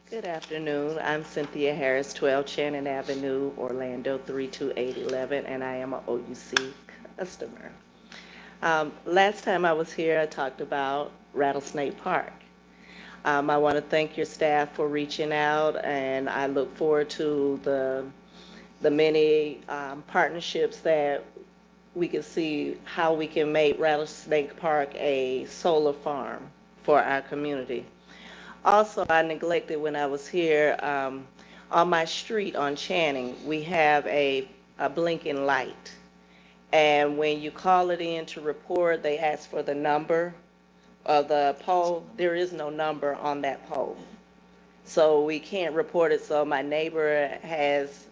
Good afternoon. I'm Cynthia Harris, 12 Shannon Avenue, Orlando 32811, and I am an OUC customer. Last time I was here, I talked about Rattlesnake Park. I want to thank your staff for reaching out, and I look forward to the many partnerships that we can see how we can make Rattlesnake Park a solar farm for our community. Also, I neglected when I was here, on my street on Channing, we have a blinking light. And when you call it in to report, they ask for the number of the pole. There is no number on that pole. So we can't report it. So my neighbor has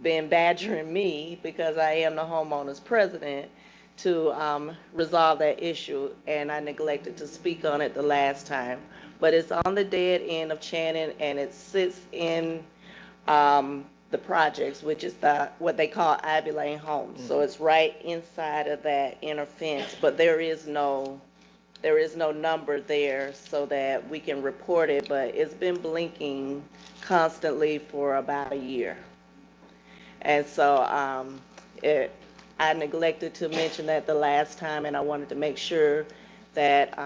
been badgering me, because I am the homeowner's president, to resolve that issue. And I neglected to speak on it the last time. But it's on the dead end of Channing, and it sits in the projects, which is what they call Ivy Lane Homes. So it's right inside of that inner fence, but there is no number there so that we can report it. But it's been blinking constantly for about a year, and so I neglected to mention that the last time, and I wanted to make sure that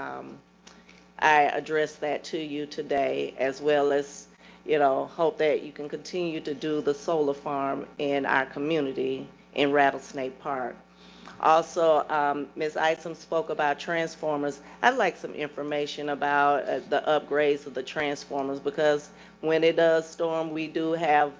I address that to you today, as well as, hope that you can continue to do the solar farm in our community in Rattlesnake Park. Also, Ms. Isom spoke about transformers. I'd like some information about the upgrades of the transformers, because when it does storm, we do have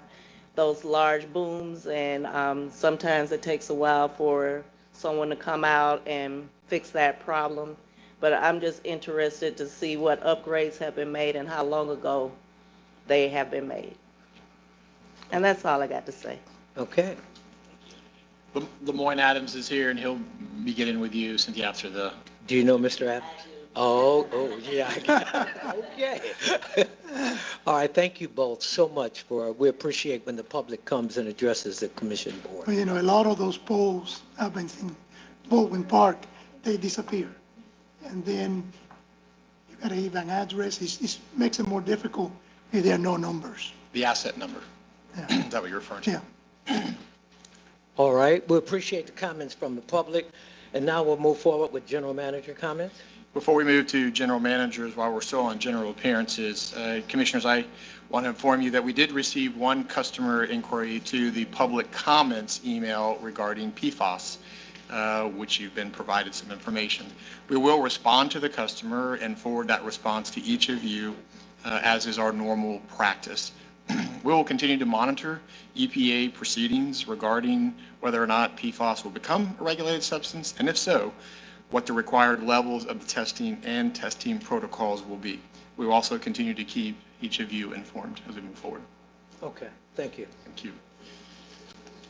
those large booms, and sometimes it takes a while for someone to come out and fix that problem. But I'm just interested to see what upgrades have been made and how long ago they have been made. And that's all I got to say. Okay. Lemoyne Adams is here, and he'll be getting with you, Cynthia, after the... Do you know Mr. Adams? Oh, yeah. Okay. All right, thank you both so much we appreciate when the public comes and addresses the commission board. Well, a lot of those poles I've been seeing, Baldwin Park, they disappear. and then you got to give an address. It makes it more difficult if there are no numbers. The asset number. Yeah. Is that what you're referring to? Yeah. All right, we appreciate the comments from the public, and now we'll move forward with general manager comments. Before we move to general managers, while we're still on general appearances, Commissioners, I want to inform you that we did receive one customer inquiry to the public comments email regarding PFAS, which you've been provided some information. We will respond to the customer and forward that response to each of you, as is our normal practice. We will continue to monitor EPA proceedings regarding whether or not PFAS will become a regulated substance, and if so, what the required levels of the testing and testing protocols will be. We will also continue to keep each of you informed as we move forward. Okay, thank you. Thank you.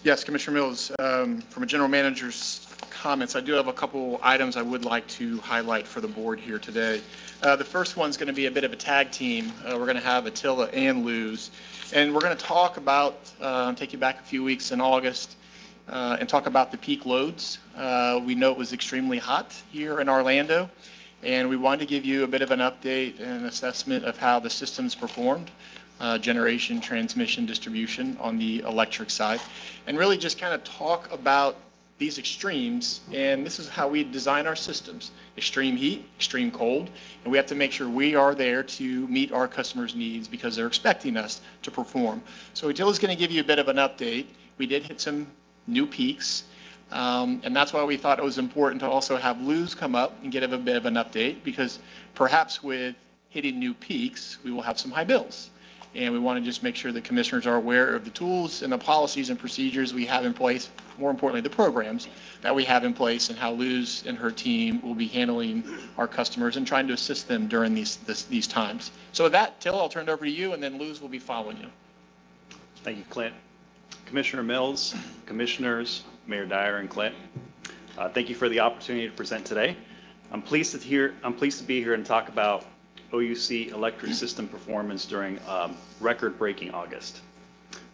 Yes, Commissioner Mills, from a general manager's comments, I do have a couple items I would like to highlight for the board here today. The first one's going to be a bit of a tag team. We're going to have Attila and Luz, and we're going to talk about, take you back a few weeks in August, and talk about the peak loads. We know it was extremely hot here in Orlando, and we wanted to give you a bit of an update and assessment of how the systems performed, generation, transmission, distribution on the electric side, and really just kind of talk about these extremes, and this is how we design our systems: extreme heat, extreme cold, and we have to make sure we are there to meet our customers' needs because they're expecting us to perform. So Attila's going to give you a bit of an update. We did hit some new peaks, and that's why we thought it was important to also have Luz come up and give a bit of an update, because perhaps with hitting new peaks, we will have some high bills. And we want to just make sure the commissioners are aware of the tools and the policies and procedures we have in place, more importantly, the programs that we have in place, and how Luz and her team will be handling our customers and trying to assist them during these times. So with that, Till, I'll turn it over to you, and then Luz will be following you. Thank you, Clint. Commissioner Mills, Commissioners, Mayor Dyer, and Clint, thank you for the opportunity to present today. I'm pleased to be here and talk about OUC electric system performance during record-breaking August.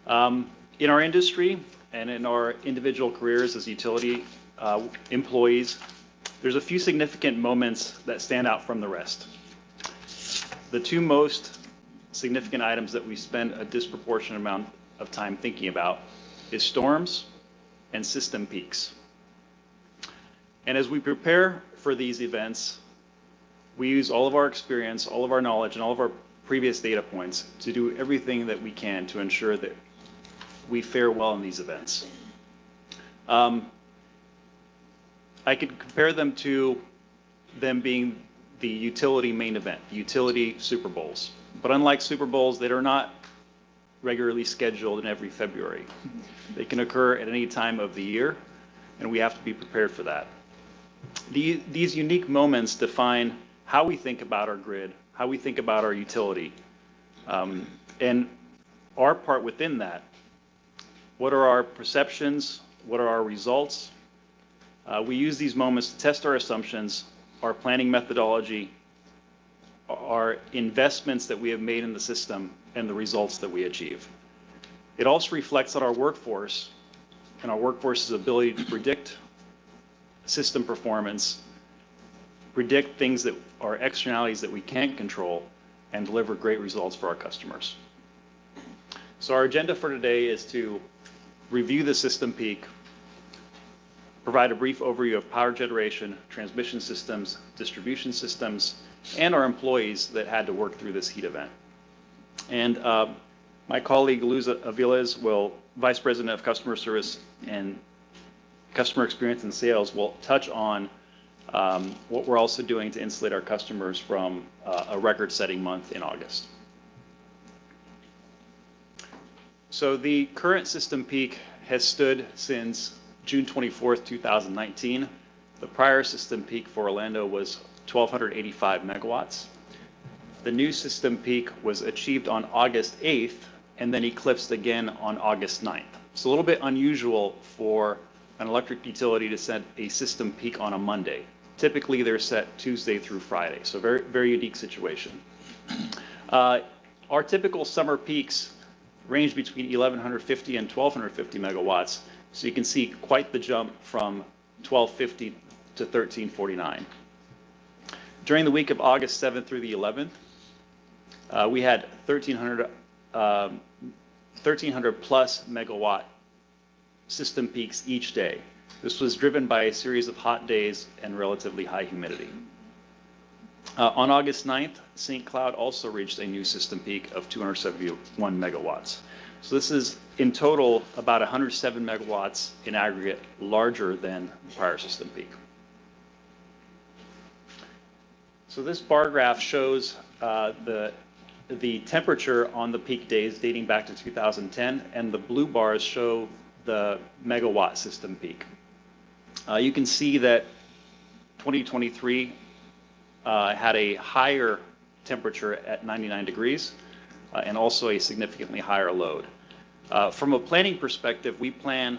In our industry and in our individual careers as utility employees, there's a few significant moments that stand out from the rest. The two most significant items that we spend a disproportionate amount of time thinking about is storms and system peaks. And as we prepare for these events, we use all of our experience, all of our knowledge, and all of our previous data points to do everything that we can to ensure that we fare well in these events. I could compare them to them being the utility main event, the utility Super Bowls. But unlike Super Bowls, they are not regularly scheduled in every February. They can occur at any time of the year, and we have to be prepared for that. These unique moments define how we think about our grid, how we think about our utility, and our part within that. What are our perceptions? What are our results? We use these moments to test our assumptions, our planning methodology, our investments that we have made in the system, and the results that we achieve. It also reflects on our workforce and our workforce's ability to predict system performance, predict things that are externalities that we can't control, and deliver great results for our customers. So our agenda for today is to review the system peak, provide a brief overview of power generation, transmission systems, distribution systems, and our employees that had to work through this heat event. And my colleague Luz Aviles, Vice President of Customer Service and Customer Experience and Sales, will touch on what we're also doing to insulate our customers from a record-setting month in August. So the current system peak has stood since June 24th, 2019. The prior system peak for Orlando was 1,285 megawatts. The new system peak was achieved on August 8th and then eclipsed again on August 9th. It's a little bit unusual for an electric utility to set a system peak on a Monday. Typically, they're set Tuesday through Friday, so very, very unique situation. Our typical summer peaks range between 1,150 and 1,250 megawatts, so you can see quite the jump from 1,250 to 1,349. During the week of August 7th through the 11th, we had 1,300 plus megawatt system peaks each day. This was driven by a series of hot days and relatively high humidity. On August 9th, St. Cloud also reached a new system peak of 271 megawatts. So this is in total about 107 megawatts in aggregate larger than the prior system peak. So this bar graph shows the temperature on the peak days dating back to 2010, and the blue bars show the megawatt system peak. You can see that 2023 had a higher temperature at 99 degrees and also a significantly higher load. From a planning perspective, we plan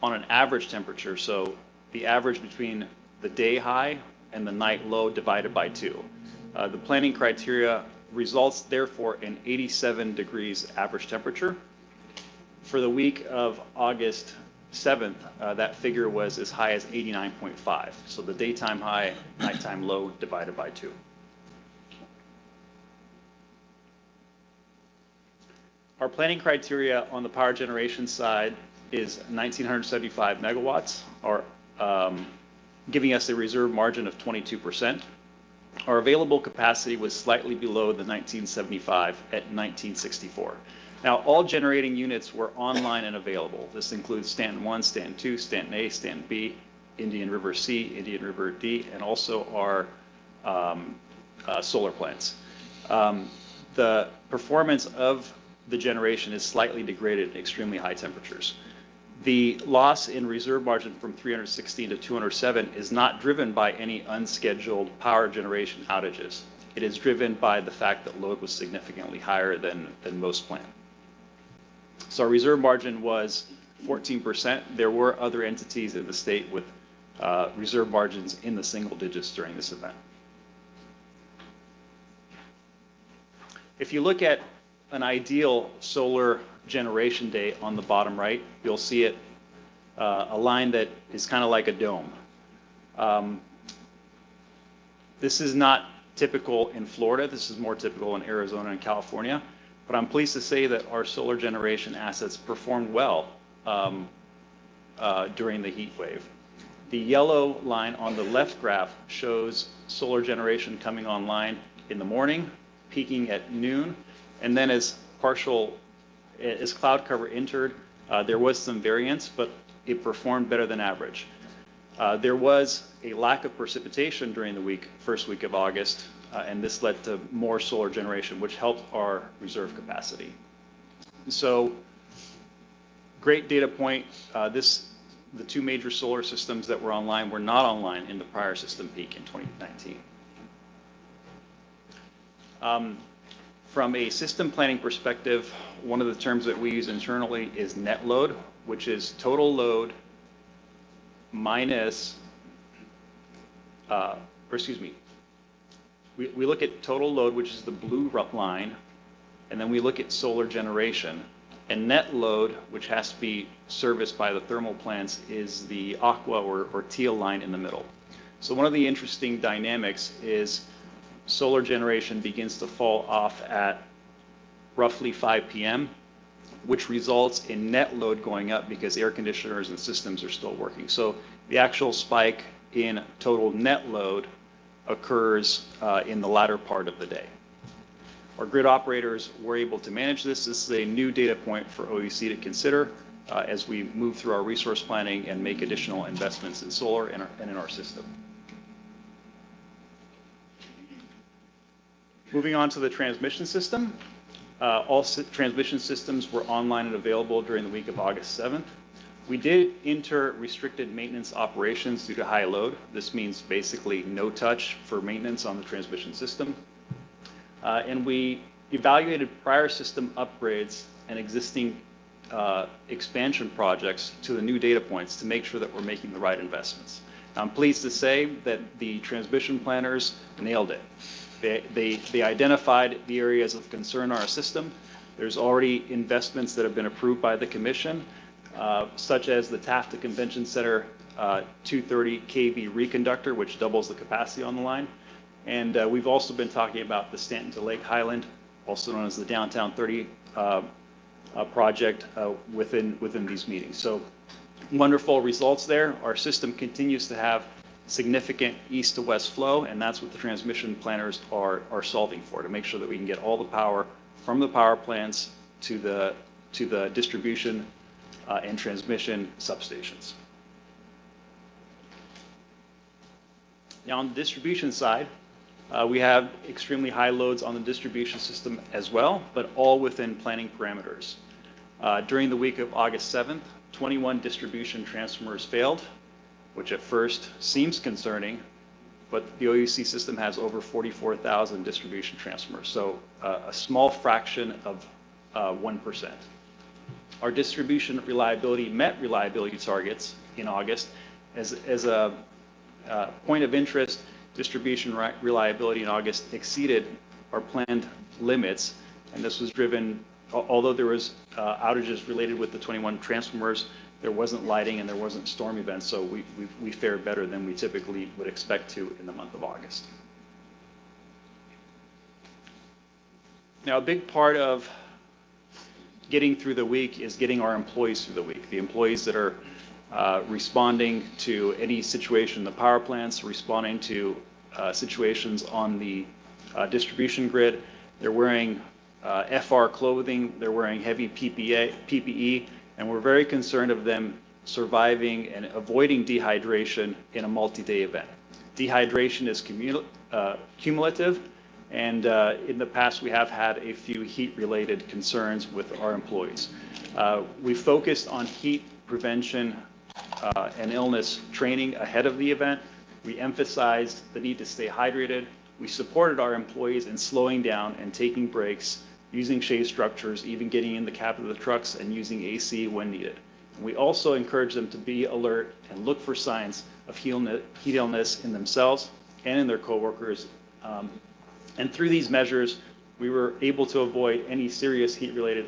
on an average temperature, so the average between the day high and the night low divided by 2. The planning criteria results therefore in 87 degrees average temperature. For the week of August 7th, that figure was as high as 89.5. So the daytime high, nighttime low divided by 2. Our planning criteria on the power generation side is 1,975 megawatts, or giving us a reserve margin of 22%. Our available capacity was slightly below the 1975 at 1964. Now, all generating units were online and available. This includes Stanton 1, Stanton 2, Stanton A, Stanton B, Indian River C, Indian River D, and also our solar plants. The performance of the generation is slightly degraded at extremely high temperatures. The loss in reserve margin from 316 to 207 is not driven by any unscheduled power generation outages. It is driven by the fact that load was significantly higher than most planned. So our reserve margin was 14%. There were other entities in the state with reserve margins in the single digits during this event. If you look at an ideal solar generation day on the bottom right, you'll see it a line that is kind of like a dome. This is not typical in Florida. This is more typical in Arizona and California. But I'm pleased to say that our solar generation assets performed well during the heat wave. The yellow line on the left graph shows solar generation coming online in the morning, peaking at noon, and then as cloud cover entered, there was some variance, but it performed better than average. There was a lack of precipitation during the first week of August, and this led to more solar generation, which helped our reserve capacity. So, great data point. The two major solar systems that were online were not online in the prior system peak in 2019. From a system planning perspective, one of the terms that we use internally is net load, which is total load minus, we look at total load, which is the blue line, and then we look at solar generation. And net load, which has to be serviced by the thermal plants, is the aqua or teal line in the middle. So one of the interesting dynamics is solar generation begins to fall off at roughly 5 p.m., which results in net load going up because air conditioners and systems are still working. So the actual spike in total net load occurs in the latter part of the day. Our grid operators were able to manage this. This is a new data point for OUC to consider as we move through our resource planning and make additional investments in solar and in our system. Moving on to the transmission system. All transmission systems were online and available during the week of August 7th. We did enter restricted maintenance operations due to high load. This means basically no touch for maintenance on the transmission system. And we evaluated prior system upgrades and existing expansion projects to the new data points to make sure that we're making the right investments. I'm pleased to say that the transmission planners nailed it. They identified the areas of concern in our system. There's already investments that have been approved by the Commission, such as the Taft Convention Center 230 kV reconductor, which doubles the capacity on the line. And we've also been talking about the Stanton to Lake Highland, also known as the Downtown 30 project within these meetings. So wonderful results there. Our system continues to have significant east to west flow, and that's what the transmission planners are solving for, to make sure that we can get all the power from the power plants to the distribution and transmission substations. Now on the distribution side, we have extremely high loads on the distribution system as well, but all within planning parameters. During the week of August 7th, 21 distribution transformers failed, which at first seems concerning, but the OUC system has over 44,000 distribution transformers, so a small fraction of 1%. Our distribution reliability met reliability targets in August. As a point of interest, distribution reliability in August exceeded our planned limits, and this was driven, although there was outages related with the 21 transformers, there wasn't lighting and there wasn't storm events, so we fared better than we typically would expect to in the month of August. Now, a big part of getting through the week is getting our employees through the week. The employees that are responding to any situation in the power plants, responding to situations on the distribution grid. They're wearing FR clothing, they're wearing heavy PPE, and we're very concerned of them surviving and avoiding dehydration in a multi-day event. Dehydration is cumulative, and in the past we have had a few heat-related concerns with our employees. We focused on heat prevention and illness training ahead of the event. We emphasized the need to stay hydrated. We supported our employees in slowing down and taking breaks, using shade structures, even getting in the cab of the trucks and using AC when needed. We also encourage them to be alert and look for signs of heat illness in themselves and in their coworkers. And through these measures, we were able to avoid any serious heat-related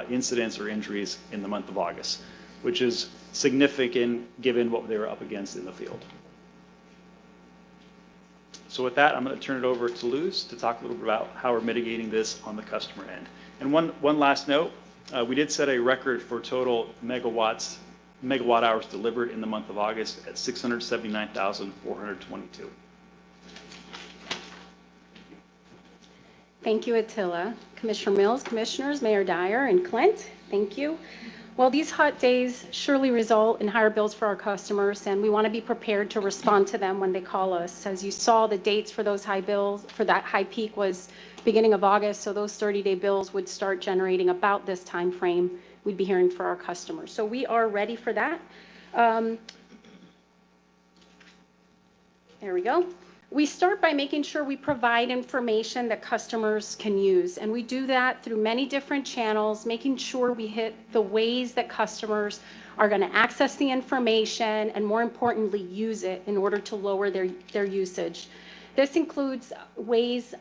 incidents or injuries in the month of August, which is significant given what they were up against in the field. So with that, I'm going to turn it over to Luz to talk a little bit about how we're mitigating this on the customer end. And one last note, we did set a record for total megawatt hours delivered in the month of August at 679,422. Thank you, Attila. Commissioner Mills, Commissioners, Mayor Dyer, and Clint, thank you. Well, these hot days surely result in higher bills for our customers, and we want to be prepared to respond to them when they call us. As you saw, the dates for those high bills, for that high peak was beginning of August, so those 30-day bills would start generating about this time frame we'd be hearing for our customers. So we are ready for that. There we go. We start by making sure we provide information that customers can use, and we do that through many different channels, making sure we hit the ways that customers are going to access the information and, more importantly, use it in order to lower their usage. This includes ways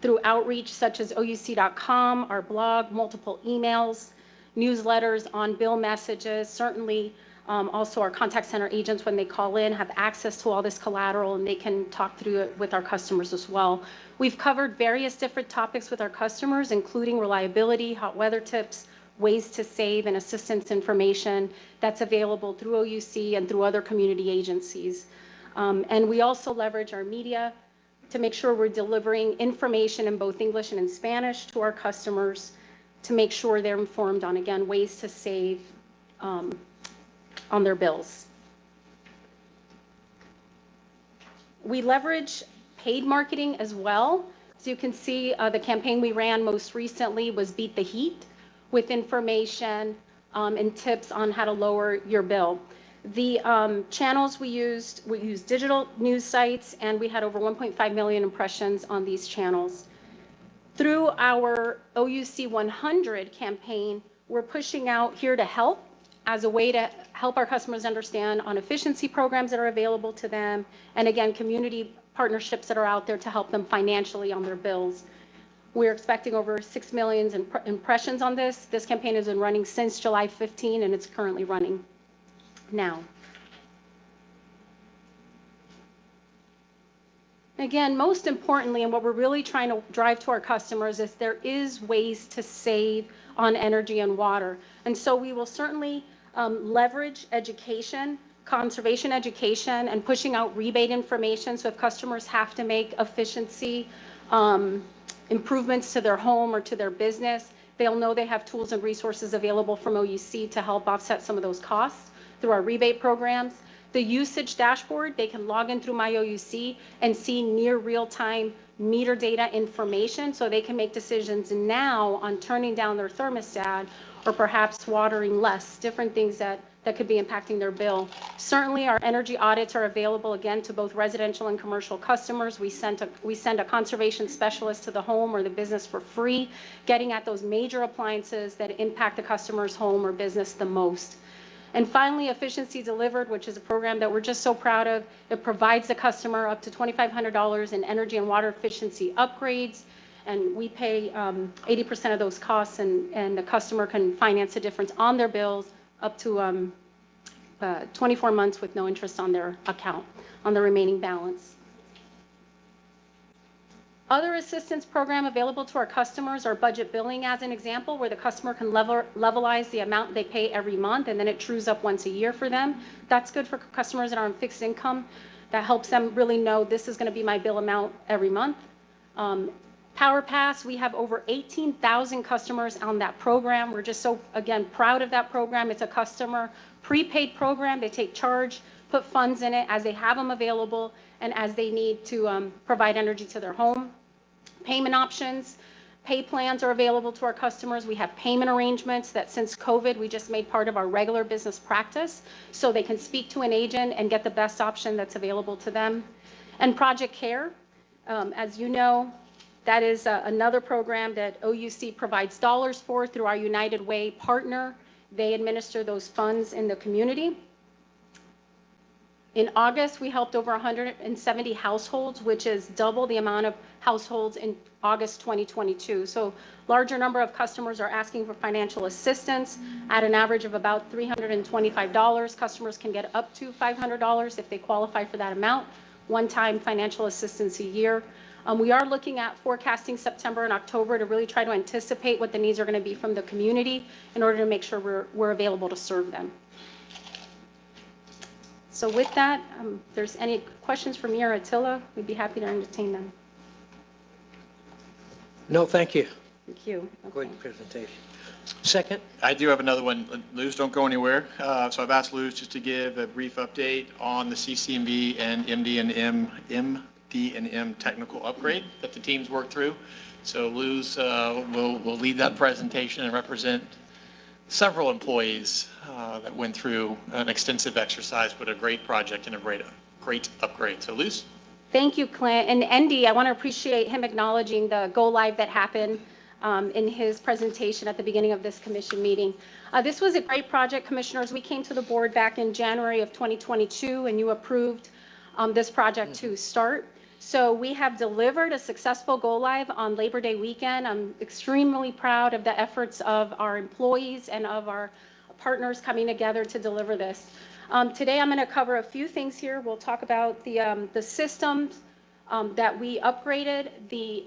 through outreach such as OUC.com, our blog, multiple emails, newsletters, on-bill messages, certainly also our contact center agents, when they call in, have access to all this collateral and they can talk through it with our customers as well. We've covered various different topics with our customers, including reliability, hot weather tips, ways to save, and assistance information that's available through OUC and through other community agencies. And we also leverage our media to make sure we're delivering information in both English and in Spanish to our customers to make sure they're informed on, again, ways to save on their bills. We leverage paid marketing as well. As you can see, the campaign we ran most recently was Beat the Heat, with information and tips on how to lower your bill. The channels we used digital news sites, and we had over 1.5 million impressions on these channels. Through our OUC 100 campaign, we're pushing out Here to Help as a way to help our customers understand on efficiency programs that are available to them, and again, community partnerships that are out there to help them financially on their bills. We're expecting over 6 million impressions on this. This campaign has been running since July 15, and it's currently running now. Again, most importantly, and what we're really trying to drive to our customers is there is ways to save on energy and water. And so we will certainly leverage education, conservation education, and pushing out rebate information. So if customers have to make efficiency improvements to their home or to their business, they'll know they have tools and resources available from OUC to help offset some of those costs through our rebate programs. The usage dashboard, they can log in through My OUC and see near real-time meter data information so they can make decisions now on turning down their thermostat or perhaps watering less, different things that could be impacting their bill. Certainly our energy audits are available again to both residential and commercial customers. We send a conservation specialist to the home or the business for free, getting at those major appliances that impact the customer's home or business the most. And finally, Efficiency Delivered, which is a program that we're just so proud of. It provides the customer up to $2,500 in energy and water efficiency upgrades, and we pay 80% of those costs, and the customer can finance the difference on their bills up to 24 months with no interest on their account, on the remaining balance. Other assistance program available to our customers are budget billing as an example, where the customer can levelize the amount they pay every month, and then it trues up once a year for them. That's good for customers that are on fixed income. That helps them really know this is going to be my bill amount every month. Power Pass, we have over 18,000 customers on that program. We're just so, again, proud of that program. It's a customer prepaid program. They take charge, put funds in it as they have them available and as they need to provide energy to their home. Payment options, pay plans are available to our customers. We have payment arrangements that since COVID, we just made part of our regular business practice so they can speak to an agent and get the best option that's available to them. And Project Care, as you know, that is another program that OUC provides dollars for through our United Way partner. They administer those funds in the community. In August, we helped over 170 households, which is double the amount of households in August 2022. So larger number of customers are asking for financial assistance at an average of about $325. Customers can get up to $500 if they qualify for that amount, one-time financial assistance a year. We are looking at forecasting September and October to really try to anticipate what the needs are going to be from the community in order to make sure we're available to serve them. So with that, if there's any questions for me or Attila, we'd be happy to entertain them. No, thank you. Thank you. Great presentation. Second? I do have another one. Luz, don't go anywhere. So I've asked Luz just to give a brief update on the CCMB and MD&M technical upgrade that the teams worked through. So Luz will lead that presentation and represent several employees that went through an extensive exercise, but a great project and a great upgrade. So Luz? Thank you, Clint. And Andy, I want to appreciate him acknowledging the go live that happened in his presentation at the beginning of this commission meeting. This was a great project, commissioners. We came to the board back in January of 2022, and you approved this project to start. So we have delivered a successful go live on Labor Day weekend. I'm extremely proud of the efforts of our employees and of our partners coming together to deliver this. Today I'm going to cover a few things here. We'll talk about the systems that we upgraded, the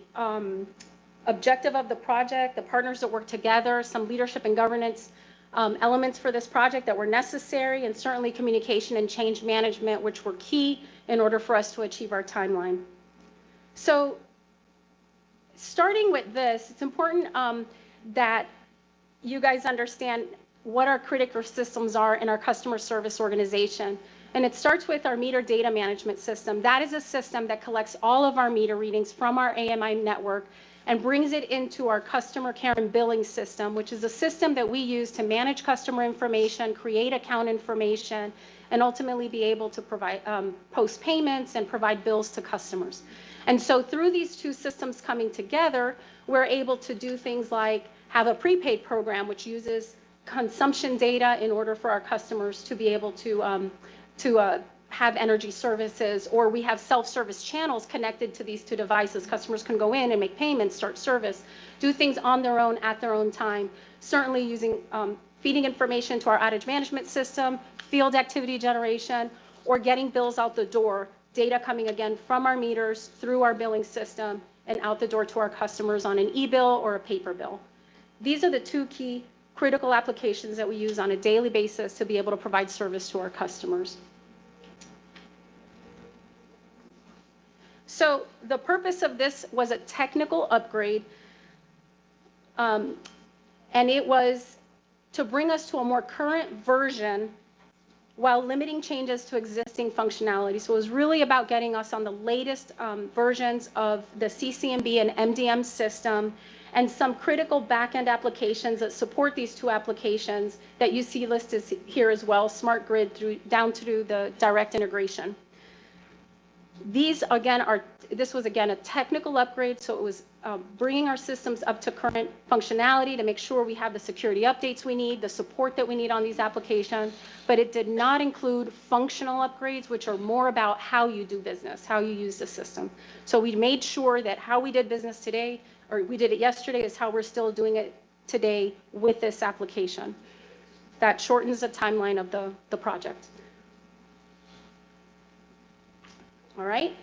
objective of the project, the partners that work together, some leadership and governance elements for this project that were necessary, and certainly communication and change management, which were key in order for us to achieve our timeline. So starting with this, it's important that you guys understand what our critical systems are in our customer service organization. And it starts with our meter data management system. That is a system that collects all of our meter readings from our AMI network and brings it into our customer care and billing system, which is a system that we use to manage customer information, create account information, and ultimately be able to provide post payments and provide bills to customers. And so through these two systems coming together, we're able to do things like have a prepaid program, which uses consumption data in order for our customers to be able to have energy services, or we have self-service channels connected to these two devices. Customers can go in and make payments, start service, do things on their own at their own time, certainly using feeding information to our outage management system, field activity generation, or getting bills out the door data coming again from our meters through our billing system and out the door to our customers on an e-bill or a paper bill. These are the two key critical applications that we use on a daily basis to be able to provide service to our customers. So the purpose of this was a technical upgrade, and it was to bring us to a more current version while limiting changes to existing functionality. So it was really about getting us on the latest versions of the CCMB and MDM system and some critical back-end applications that support these two applications that you see listed here as well, Smart Grid down through the direct integration. These again this was again a technical upgrade, so it was bringing our systems up to current functionality to make sure we have the security updates we need, the support that we need on these applications, but it did not include functional upgrades, which are more about how you do business, how you use the system. So we made sure that how we did business today, or we did it yesterday, is how we're still doing it today with this application. That shortens the timeline of the project. All right.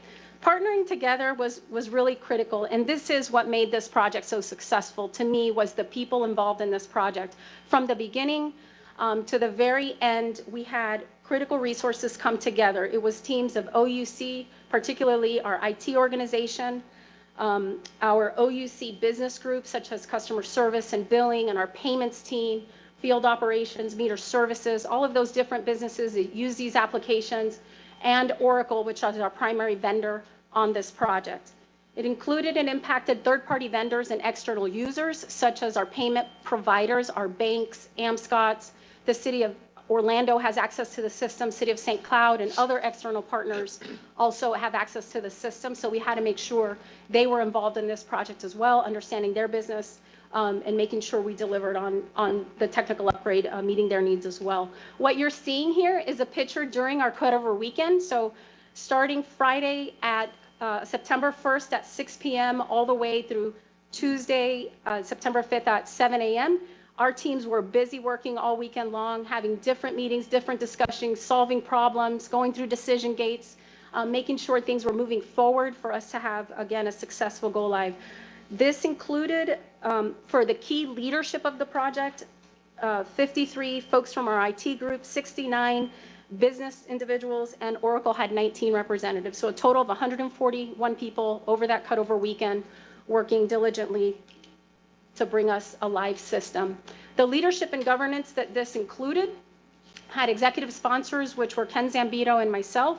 Partnering together was really critical, and this is what made this project so successful to me, was the people involved in this project. From the beginning to the very end, we had critical resources come together. It was teams of OUC, particularly our IT organization, our OUC business groups such as customer service and billing, and our payments team, field operations, meter services, all of those different businesses that use these applications, and Oracle, which is our primary vendor on this project. It included and impacted third-party vendors and external users, such as our payment providers, our banks, AMSCOTs. The City of Orlando has access to the system, City of St. Cloud, and other external partners also have access to the system, so we had to make sure they were involved in this project as well, understanding their business, and making sure we delivered on the technical upgrade, meeting their needs as well. What you're seeing here is a picture during our cutover weekend. So starting Friday at September 1st at 6 p.m. all the way through Tuesday, September 5th at 7 a.m., our teams were busy working all weekend long, having different meetings, different discussions, solving problems, going through decision gates, making sure things were moving forward for us to have, again, a successful go live. This included, for the key leadership of the project, 53 folks from our IT group, 69 business individuals, and Oracle had 19 representatives. So a total of 141 people over that cutover weekend working diligently to bring us a live system. The leadership and governance that this included had executive sponsors, which were Ken Zambito and myself.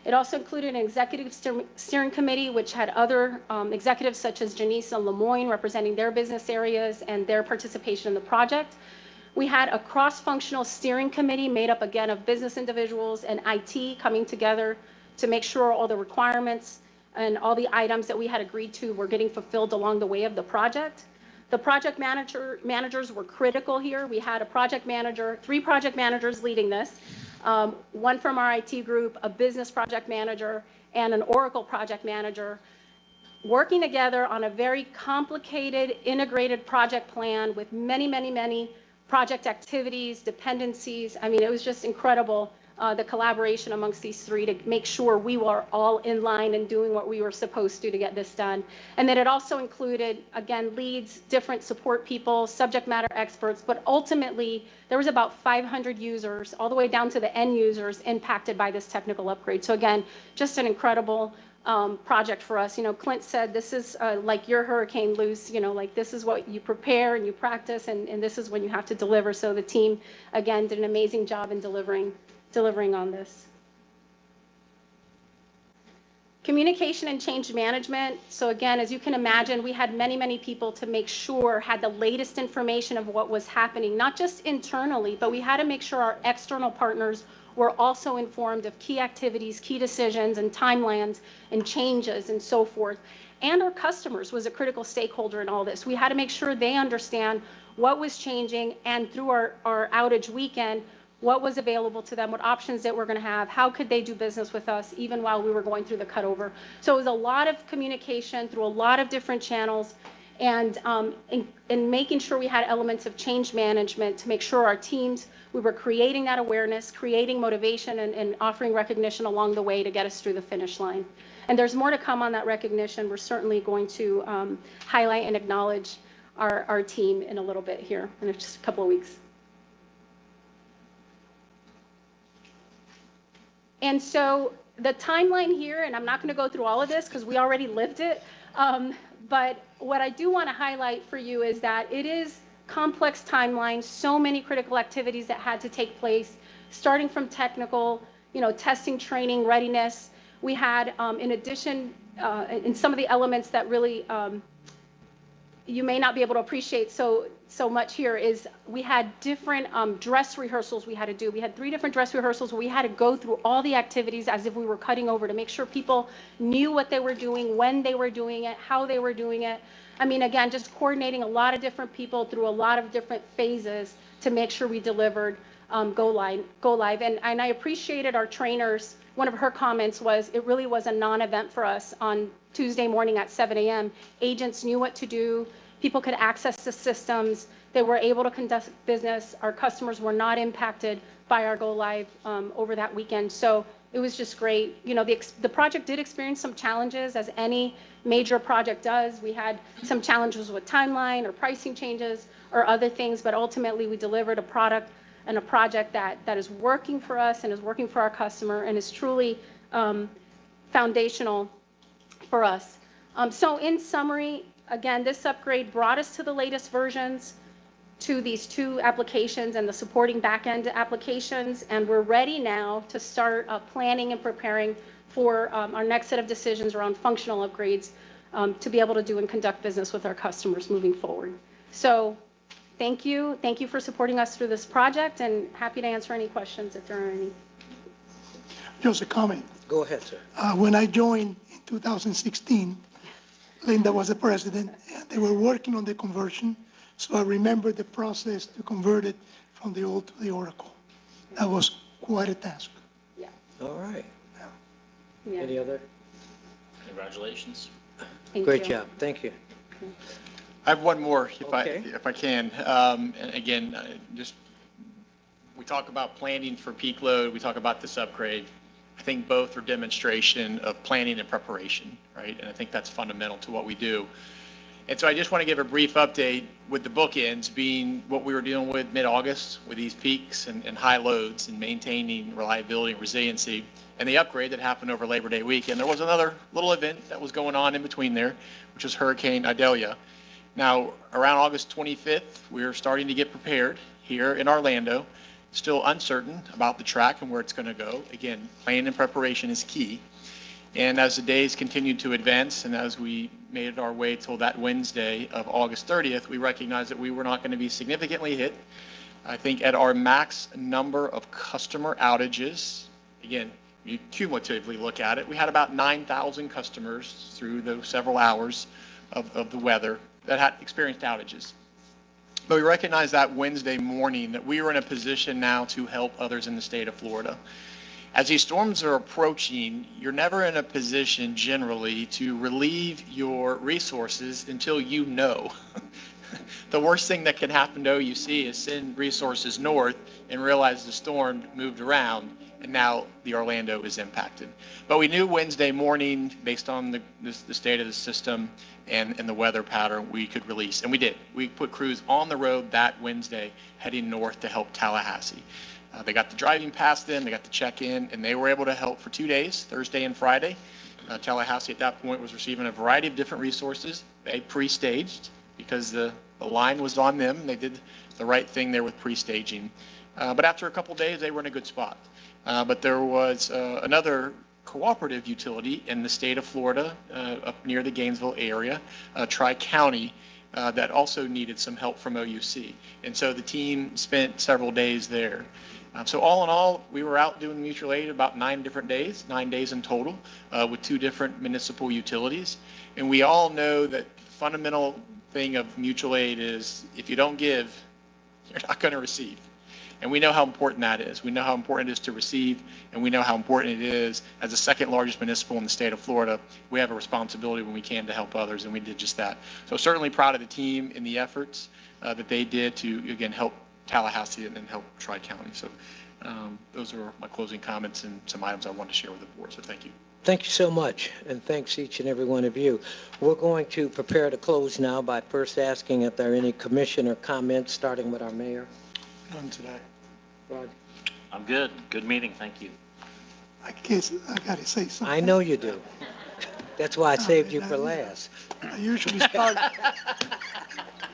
It also included an executive steering committee, which had other executives such as Janice and Lemoyne representing their business areas and their participation in the project. We had a cross-functional steering committee made up again of business individuals and IT coming together to make sure all the requirements and all the items that we had agreed to were getting fulfilled along the way of the project. The project managers were critical here. We had a project manager, 3 project managers leading this. One from our IT group, a business project manager, and an Oracle project manager, working together on a very complicated, integrated project plan with many, many, many project activities, dependencies. I mean, it was just incredible, the collaboration amongst these 3 to make sure we were all in line and doing what we were supposed to get this done. And then it also included, again, leads, different support people, subject matter experts, but ultimately there was about 500 users, all the way down to the end users, impacted by this technical upgrade. So again, just an incredible project for us. You know, Clint said this is like your hurricane, Luce, you know, like this is what you prepare and you practice, and this is when you have to deliver. So the team, again, did an amazing job in delivering on this. Communication and change management. So again, as you can imagine, we had many, many people to make sure had the latest information of what was happening, not just internally, but we had to make sure our external partners were also informed of key activities, key decisions, and timelines, and changes, and so forth. And our customers was a critical stakeholder in all this. We had to make sure they understand what was changing, and through our outage weekend, what was available to them, what options that we're going to have, how could they do business with us even while we were going through the cutover. So it was a lot of communication through a lot of different channels, and making sure we had elements of change management to make sure our teams, we were creating that awareness, creating motivation, and offering recognition along the way to get us through the finish line. And there's more to come on that recognition. We're certainly going to highlight and acknowledge our team in a little bit here in just a couple of weeks. And so the timeline here, and I'm not going to go through all of this because we already lived it, but what I do want to highlight for you is that it is complex timeline, so many critical activities that had to take place, starting from technical, testing, training, readiness. We had, in addition, in some of the elements that really you may not be able to appreciate so much here is we had different dress rehearsals we had to do. We had 3 different dress rehearsals where we had to go through all the activities as if we were cutting over to make sure people knew what they were doing, when they were doing it, how they were doing it. I mean, again, just coordinating a lot of different people through a lot of different phases to make sure we delivered go live. And I appreciated our trainers. One of her comments was, it really was a non-event for us on Tuesday morning at 7 a.m. Agents knew what to do. People could access the systems. They were able to conduct business. Our customers were not impacted by our go live over that weekend. So it was just great. The project did experience some challenges, as any major project does. We had some challenges with timeline or pricing changes or other things, but ultimately we delivered a product and a project that is working for us and is working for our customer and is truly foundational for us. So in summary, again, this upgrade brought us to the latest versions, to these 2 applications and the supporting back-end applications, and we're ready now to start planning and preparing for our next set of decisions around functional upgrades to be able to do and conduct business with our customers moving forward. So thank you for supporting us through this project, and happy to answer any questions if there are any. Just a comment. Go ahead, sir. When I joined in 2016, Linda was the president, and they were working on the conversion. So I remember the process to convert it from the old to the Oracle. That was quite a task. Yeah. All right. Yeah. Any other? Congratulations. Great job. Thank you. I have one more, Okay. if I can. And again, we talk about planning for peak load. We talk about this upgrade. I think both are demonstration of planning and preparation, right? And I think that's fundamental to what we do. And so I just want to give a brief update with the bookends being what we were dealing with mid-August with these peaks and high loads and maintaining reliability and resiliency, and the upgrade that happened over Labor Day weekend. There was another little event that was going on in between there, which was Hurricane Idalia. Now, around August 25th, we were starting to get prepared here in Orlando, still uncertain about the track and where it's going to go. Again, planning and preparation is key. And as the days continued to advance and as we made our way till that Wednesday of August 30th, we recognized that we were not going to be significantly hit. I think at our max number of customer outages, again, you cumulatively look at it, we had about 9,000 customers through those several hours of the weather that had experienced outages. But we recognized that Wednesday morning that we were in a position now to help others in the state of Florida. As these storms are approaching, you're never in a position generally to relieve your resources until you know. The worst thing that can happen to OUC is send resources north and realize the storm moved around and now the Orlando is impacted. But we knew Wednesday morning, based on the state of the system and the weather pattern, we could release, and we did. We put crews on the road that Wednesday heading north to help Tallahassee. They got the driving past them, they got the check-in, and they were able to help for 2 days, Thursday and Friday. Tallahassee at that point was receiving a variety of different resources. They pre-staged because the line was on them. They did the right thing there with pre-staging. But after a couple days, they were in a good spot. But there was another cooperative utility in the state of Florida, up near the Gainesville area, Tri-County, that also needed some help from OUC. And so the team spent several days there. So all in all, we were out doing mutual aid about 9 different days, 9 days in total, with 2 different municipal utilities. And we all know that fundamental thing of mutual aid is if you don't give, you're not going to receive. And we know how important that is. We know how important it is to receive, and we know how important it is as the second largest municipal in the state of Florida. We have a responsibility when we can to help others, and we did just that. So certainly proud of the team and the efforts that they did to, again, help Tallahassee and help Tri-County. So those are my closing comments and some items I wanted to share with the board. So thank you. Thank you so much, and thanks each and every one of you. We're going to prepare to close now by first asking if there are any commissioner comments, starting with our mayor. None today. Rod. I'm good. Good meeting. Thank you. I guess I got to say something. I know you do. That's why I saved you for last. I usually start,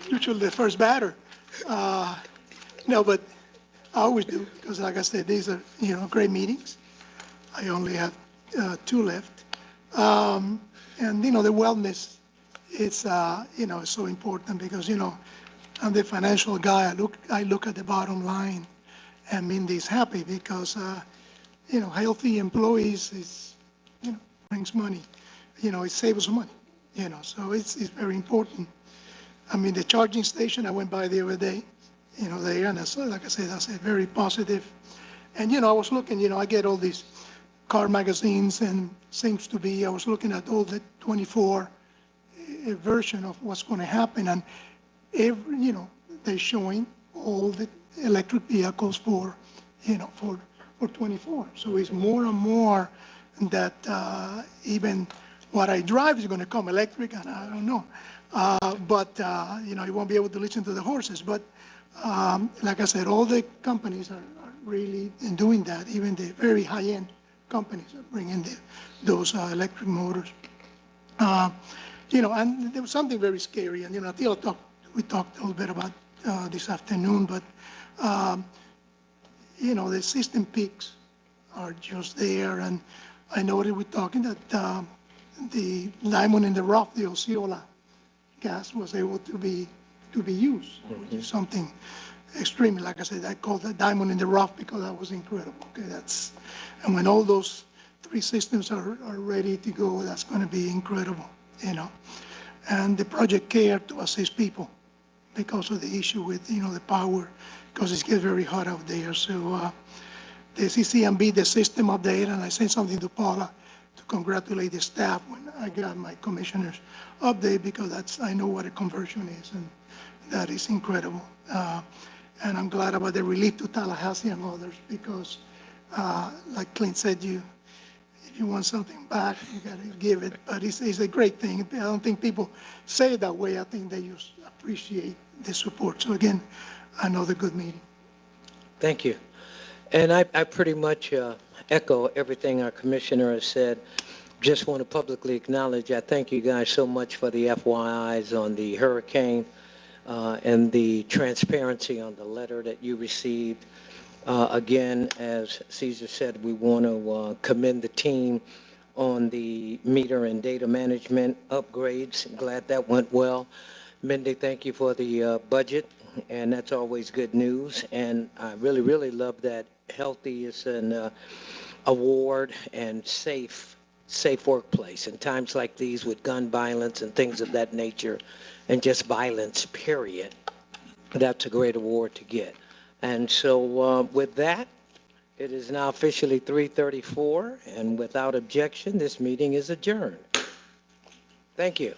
usually the first batter. No, but I always do, because like I said, these are, great meetings. I only have 2 left. And, the wellness is, so important because, I'm the financial guy. I look at the bottom line, and Mindy's happy because, healthy employees is, brings money. It saves money, so it's very important. I mean, the charging station, I went by the other day, there, and like I said, that's very positive. And, I was looking, I get all these car magazines, and seems to be, I was looking at all the 24 version of what's going to happen, and every, they're showing all the electric vehicles for 24. So it's more and more that even what I drive is going to come electric, and I don't know. But you won't be able to listen to the horses. But like I said, all the companies are really doing that. Even the very high-end companies are bringing those electric motors. And there was something very scary. And, we talked a little bit about this afternoon, but, the system peaks are just there. And I know that we're talking that the diamond in the rough, the Osceola gas, was able to be used, which is something extremely. Like I said, I call that diamond in the rough because that was incredible. Okay, and when all those 3 systems are ready to go, that's going to be incredible, And the Project CARE to assist people because of the issue with, the power, because it gets very hot out there. So the CCMB, the system update, and I sent something to Paula to congratulate the staff when I got my commissioner's update, because I know what a conversion is, and that is incredible. And I'm glad about the relief to Tallahassee and others, because like Clint said, if you want something back, you got to give it. But it's a great thing. I don't think people say it that way. I think they just appreciate the support. So again, another good meeting. Thank you. And I pretty much echo everything our commissioner has said. Just want to publicly acknowledge, I thank you guys so much for the FYIs on the hurricane and the transparency on the letter that you received. Again, as Caesar said, we want to commend the team on the meter and data management upgrades. Glad that went well. Mindy, thank you for the budget, and that's always good news. And I really, really love that healthy is an award and safe workplace. In times like these with gun violence and things of that nature, and just violence, period, that's a great award to get. And so with that, it is now officially 3:34, and without objection, this meeting is adjourned. Thank you.